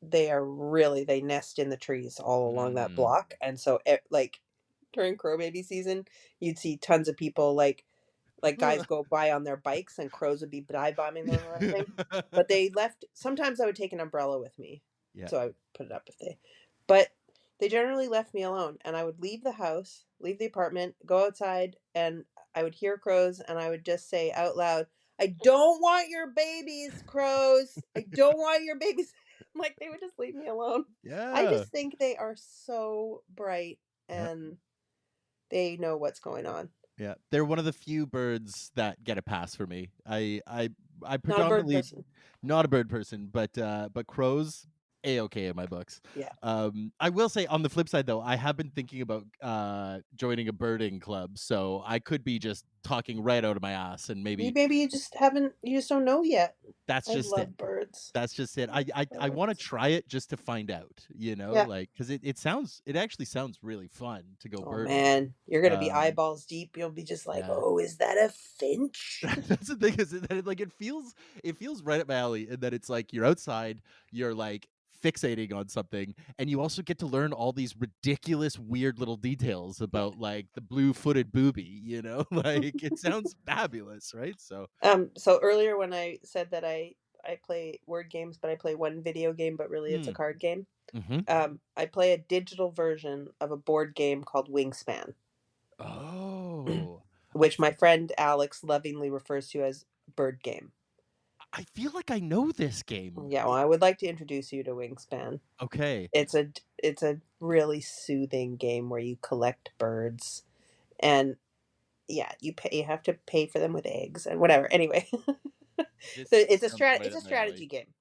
[SPEAKER 2] they nest in the trees all along that
[SPEAKER 1] Mm.
[SPEAKER 2] block, and so like during crow baby season, you'd see tons of people like guys go by on their bikes and crows would be dive bombing them and everything. But they left. Sometimes I would take an umbrella with me,
[SPEAKER 1] Yeah.
[SPEAKER 2] so I would put it up if they. But they generally left me alone, and I would leave the house, leave the apartment, go outside, and I would hear crows and I would just say out loud, "I don't want your babies, crows. I don't want your babies." Like they would just leave me alone. I
[SPEAKER 1] Yeah.
[SPEAKER 2] just think they are so bright
[SPEAKER 1] Yeah.
[SPEAKER 2] and they know what's going on.
[SPEAKER 1] Yeah. They're one of the few birds that get a pass for me. I
[SPEAKER 2] Not a bird
[SPEAKER 1] predominantly
[SPEAKER 2] person.
[SPEAKER 1] not a bird person, but crows a-okay in my books.
[SPEAKER 2] Yeah.
[SPEAKER 1] I will say on the flip side though, I have been thinking about joining a birding club, so I could be just talking right out of my ass and
[SPEAKER 2] You
[SPEAKER 1] maybe
[SPEAKER 2] maybe you just don't know yet.
[SPEAKER 1] that's
[SPEAKER 2] I
[SPEAKER 1] just it.
[SPEAKER 2] love birds.
[SPEAKER 1] That's just it.
[SPEAKER 2] I
[SPEAKER 1] I
[SPEAKER 2] love
[SPEAKER 1] wanna
[SPEAKER 2] birds.
[SPEAKER 1] try it just to find out,
[SPEAKER 2] Yeah.
[SPEAKER 1] like, 'cause it actually sounds really fun to go
[SPEAKER 2] Oh
[SPEAKER 1] birding.
[SPEAKER 2] man, you're gonna be
[SPEAKER 1] Um,
[SPEAKER 2] eyeballs deep. You'll be just like,
[SPEAKER 1] yeah.
[SPEAKER 2] "Oh, is that a finch?"
[SPEAKER 1] That's the thing is that like, it feels right up my alley and that it's like you're outside, you're, like, fixating on something, and you also get to learn all these ridiculous, weird little details
[SPEAKER 2] Yeah.
[SPEAKER 1] about, like, the blue-footed booby, you know? Like, it sounds fabulous, right? So
[SPEAKER 2] So earlier when I said that I play word games, but I play one video game, but really it's a
[SPEAKER 1] mm,
[SPEAKER 2] card game.
[SPEAKER 1] mhm.
[SPEAKER 2] I play a digital version of a board game called Wingspan,
[SPEAKER 1] Oh, I
[SPEAKER 2] which
[SPEAKER 1] f
[SPEAKER 2] my friend Alex lovingly refers to as bird game.
[SPEAKER 1] I feel like I know this game.
[SPEAKER 2] Yeah, well, I would like to introduce you to Wingspan.
[SPEAKER 1] Okay.
[SPEAKER 2] It's a really soothing game where you collect birds and yeah, you have to pay for them with eggs and whatever. Anyway,
[SPEAKER 1] This sounds right
[SPEAKER 2] it's
[SPEAKER 1] up
[SPEAKER 2] a
[SPEAKER 1] my alley.
[SPEAKER 2] strategy game.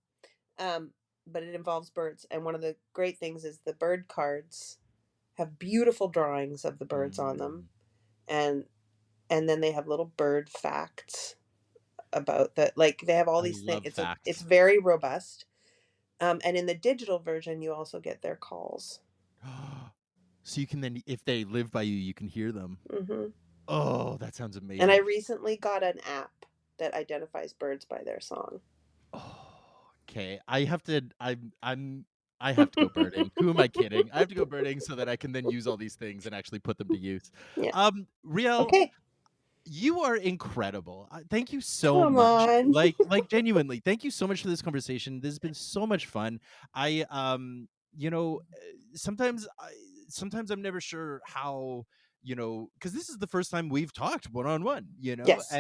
[SPEAKER 2] Um, but it involves birds, and one of the great things is the bird cards have beautiful drawings of the birds on them,
[SPEAKER 1] Mm,
[SPEAKER 2] and then they have little bird facts about the like they have all
[SPEAKER 1] I
[SPEAKER 2] these things.
[SPEAKER 1] love
[SPEAKER 2] It's
[SPEAKER 1] facts.
[SPEAKER 2] very robust. And in the digital version, you also get their calls.
[SPEAKER 1] So you can then if they live by you, you can hear them.
[SPEAKER 2] Hmm.
[SPEAKER 1] Oh, that sounds
[SPEAKER 2] And I
[SPEAKER 1] amazing.
[SPEAKER 2] recently got an app that identifies birds by their song.
[SPEAKER 1] Oh, okay. I have to go birding. Who am I kidding? I have to go birding so that I can then use all these things and actually put them to use.
[SPEAKER 2] Yeah.
[SPEAKER 1] Riel,
[SPEAKER 2] Okay.
[SPEAKER 1] you are incredible. Thank you so
[SPEAKER 2] Come
[SPEAKER 1] much.
[SPEAKER 2] on.
[SPEAKER 1] Genuinely, thank you so much for this conversation. This has been so much fun. I sometimes sometimes I'm never sure how, cuz this is the first time we've talked one on one,
[SPEAKER 2] Yes.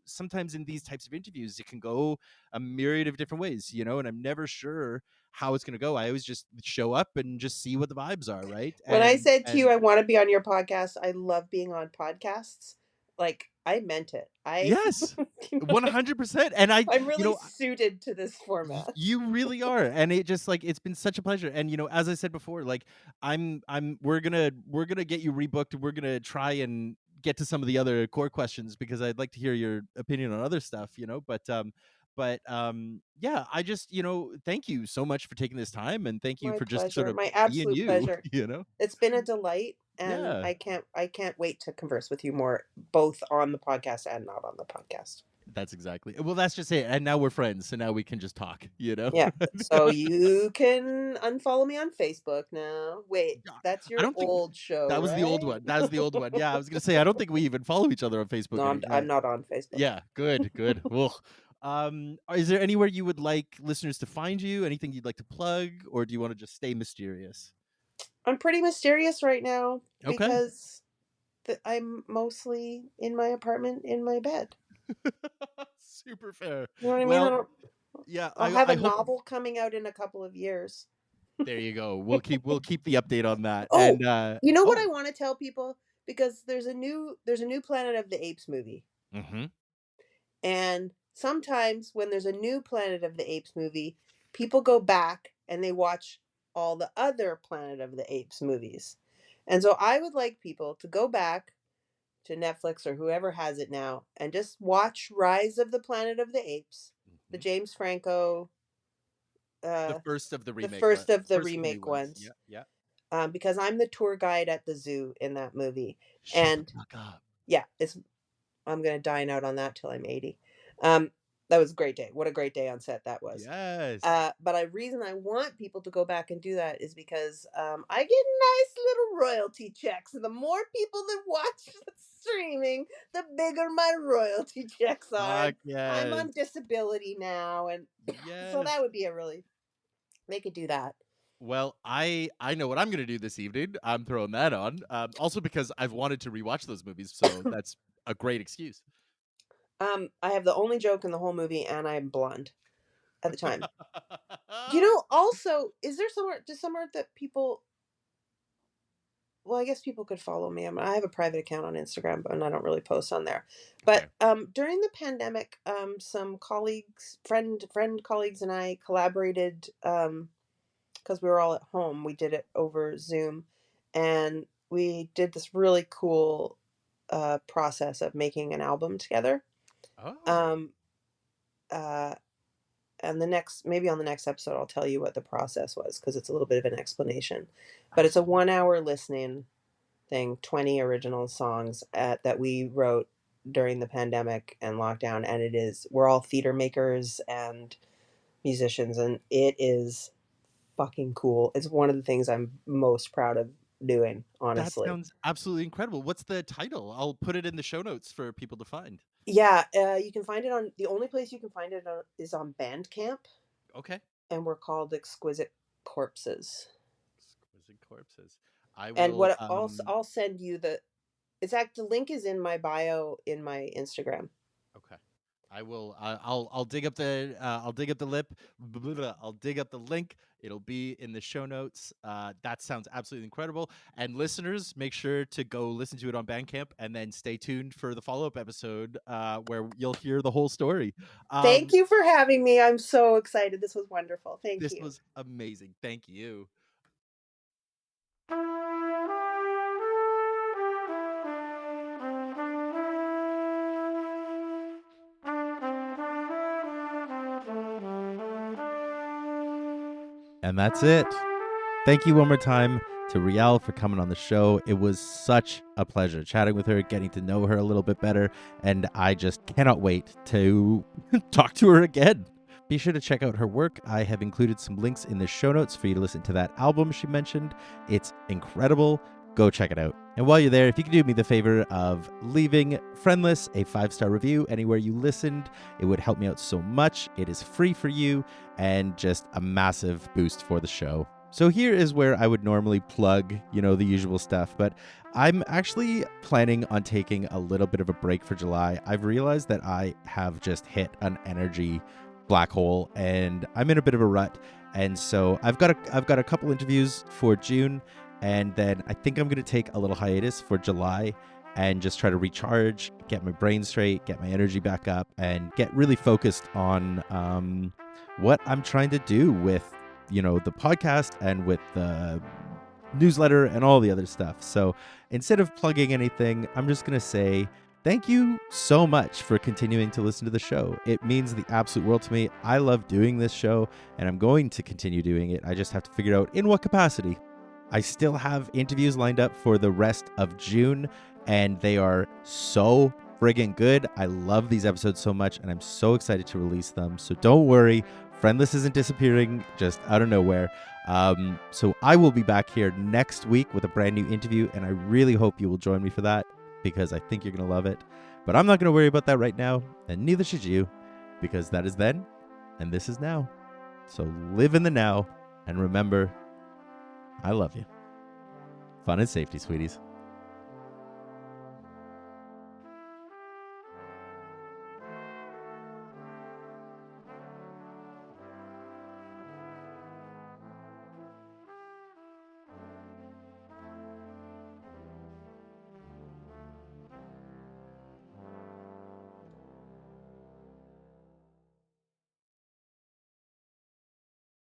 [SPEAKER 1] sometimes in these types of interviews it can go a myriad of different ways, and I'm never sure how it's going to go. I always just show up and just see what the vibes are, right?
[SPEAKER 2] When I said to you
[SPEAKER 1] And
[SPEAKER 2] I want to be on your podcast, I love being on podcasts. Like I meant it. I
[SPEAKER 1] yes,
[SPEAKER 2] you know, like
[SPEAKER 1] 100%. And
[SPEAKER 2] I'm really suited to this format.
[SPEAKER 1] you really are. And it just like it's been such a pleasure. And as I said before, like we're gonna get you rebooked and we're gonna try and get to some of the other core questions because I'd like to hear your opinion on other stuff, yeah, I just, thank you so much for taking this time and thank you
[SPEAKER 2] My
[SPEAKER 1] for just sort
[SPEAKER 2] pleasure.
[SPEAKER 1] of
[SPEAKER 2] My
[SPEAKER 1] being
[SPEAKER 2] absolute
[SPEAKER 1] you,
[SPEAKER 2] pleasure.
[SPEAKER 1] you know?
[SPEAKER 2] It's been a delight and
[SPEAKER 1] Yeah.
[SPEAKER 2] I can't wait to converse with you more both on the podcast and not on the podcast.
[SPEAKER 1] That's exactly. Well, that's just it. And now we're friends, so now we can just talk, you know?
[SPEAKER 2] Yeah. So you can unfollow me on Facebook now. Wait,
[SPEAKER 1] Yeah,
[SPEAKER 2] that's
[SPEAKER 1] I
[SPEAKER 2] your
[SPEAKER 1] don't think
[SPEAKER 2] old show,
[SPEAKER 1] that was the old
[SPEAKER 2] right?
[SPEAKER 1] one. That was the old one. Yeah, I was gonna say I don't think we even follow each other on Facebook
[SPEAKER 2] No,
[SPEAKER 1] yeah.
[SPEAKER 2] I'm not on Facebook.
[SPEAKER 1] Yeah, good, good. Ugh. Is there anywhere you would like listeners to find you? Anything you'd like to plug, or do you want to just stay mysterious?
[SPEAKER 2] I'm pretty mysterious right now
[SPEAKER 1] Okay.
[SPEAKER 2] because I'm mostly in my apartment in my bed.
[SPEAKER 1] Super fair.
[SPEAKER 2] You know what I mean?
[SPEAKER 1] Well, yeah,
[SPEAKER 2] I'll have a
[SPEAKER 1] I hope
[SPEAKER 2] novel coming out in a couple of years.
[SPEAKER 1] there you go. We'll keep the update on that.
[SPEAKER 2] Oh,
[SPEAKER 1] And
[SPEAKER 2] you know what I
[SPEAKER 1] oh,
[SPEAKER 2] want to tell people because there's a new Planet of the Apes movie.
[SPEAKER 1] mhm.
[SPEAKER 2] And sometimes when there's a new Planet of the Apes movie, people go back and they watch all the other Planet of the Apes movies. And so I would like people to go back to Netflix or whoever has it now and just watch Rise of the Planet of the Apes, the
[SPEAKER 1] Mhm.
[SPEAKER 2] James Franco,
[SPEAKER 1] The
[SPEAKER 2] uh,
[SPEAKER 1] first of the
[SPEAKER 2] the
[SPEAKER 1] remake one,
[SPEAKER 2] first of the
[SPEAKER 1] first of the new
[SPEAKER 2] remake
[SPEAKER 1] ones.
[SPEAKER 2] ones,
[SPEAKER 1] Yeah, yeah.
[SPEAKER 2] because I'm the tour guide at the zoo in that movie.
[SPEAKER 1] Shut the
[SPEAKER 2] And
[SPEAKER 1] fuck up.
[SPEAKER 2] yeah, I'm gonna dine out on that till I'm 80. Um, that was a great day. What a great day on set that was.
[SPEAKER 1] Yes.
[SPEAKER 2] But I reason I want people to go back and do that is because I get nice little royalty checks. And the more people that watch the streaming, the bigger my royalty checks are.
[SPEAKER 1] Fuck
[SPEAKER 2] And I'm
[SPEAKER 1] yes.
[SPEAKER 2] on disability now, and so that
[SPEAKER 1] Yes.
[SPEAKER 2] would be a really they could do that.
[SPEAKER 1] Well, I know what I'm going to do this evening. I'm throwing that on. Also because I've wanted to rewatch those movies, so that's a great excuse.
[SPEAKER 2] I have the only joke in the whole movie, and I'm blonde at the time. You know, also, is there somewhere that people? Well, I guess people could follow me. I have a private account on Instagram, but I don't really post on there.
[SPEAKER 1] Okay.
[SPEAKER 2] But during the pandemic, some friend colleagues, and I collaborated because we were all at home. We did it over Zoom, and we did this really cool process of making an album together.
[SPEAKER 1] Oh,
[SPEAKER 2] Um, uh, and maybe on the next episode, I'll tell you what the process was because it's a little bit of an explanation. But it's a
[SPEAKER 1] absolutely.
[SPEAKER 2] 1 hour listening thing, 20 original songs that we wrote during the pandemic and lockdown. And we're all theater makers and musicians, and it is fucking cool. It's one of the things I'm most proud of doing,
[SPEAKER 1] That
[SPEAKER 2] honestly.
[SPEAKER 1] sounds absolutely incredible. What's the title? I'll put it in the show notes for people to find.
[SPEAKER 2] Yeah, you can find it on the only place you can find it is on Bandcamp,
[SPEAKER 1] Okay.
[SPEAKER 2] and we're called Exquisite Corpses.
[SPEAKER 1] Exquisite Corpses. I
[SPEAKER 2] And
[SPEAKER 1] will
[SPEAKER 2] what also I'll send you the link is in my bio in my Instagram.
[SPEAKER 1] okay. I will. I'll dig up the. I'll dig up the lip. Blah, blah, blah. I'll dig up the link. It'll be in the show notes. That sounds absolutely incredible. And listeners, make sure to go listen to it on Bandcamp, and then stay tuned for the follow-up episode where you'll hear the whole story.
[SPEAKER 2] Thank you for having me. I'm so excited. This was wonderful. Thank
[SPEAKER 1] This
[SPEAKER 2] you.
[SPEAKER 1] was amazing. Thank you. And that's it. Thank you one more time to Riel for coming on the show. It was such a pleasure chatting with her, getting to know her a little bit better, and I just cannot wait to talk to her again. Be sure to check out her work. I have included some links in the show notes for you to listen to that album she mentioned. It's incredible. Go check it out. And while you're there, if you could do me the favor of leaving Friendless a 5-star review anywhere you listened, it would help me out so much. It is free for you and just a massive boost for the show. So here is where I would normally plug, the usual stuff, but I'm actually planning on taking a little bit of a break for July. I've realized that I have just hit an energy black hole and I'm in a bit of a rut. And so I've got a couple interviews for June, and then I think I'm going to take a little hiatus for July and just try to recharge, get my brain straight, get my energy back up, and get really focused on what I'm trying to do with the podcast and with the newsletter and all the other stuff. So instead of plugging anything, I'm just going to say thank you so much for continuing to listen to the show. It means the absolute world to me. I love doing this show and I'm going to continue doing it. I just have to figure out in what capacity. I still have interviews lined up for the rest of June, and they are so friggin' good. I love these episodes so much, and I'm so excited to release them. So don't worry, Friendless isn't disappearing just out of nowhere. So I will be back here next week with a brand new interview, and I really hope you will join me for that because I think you're going to love it. But I'm not going to worry about that right now, and neither should you, because that is then, and this is now. So live in the now, and remember, I love you. Fun and safety, sweeties.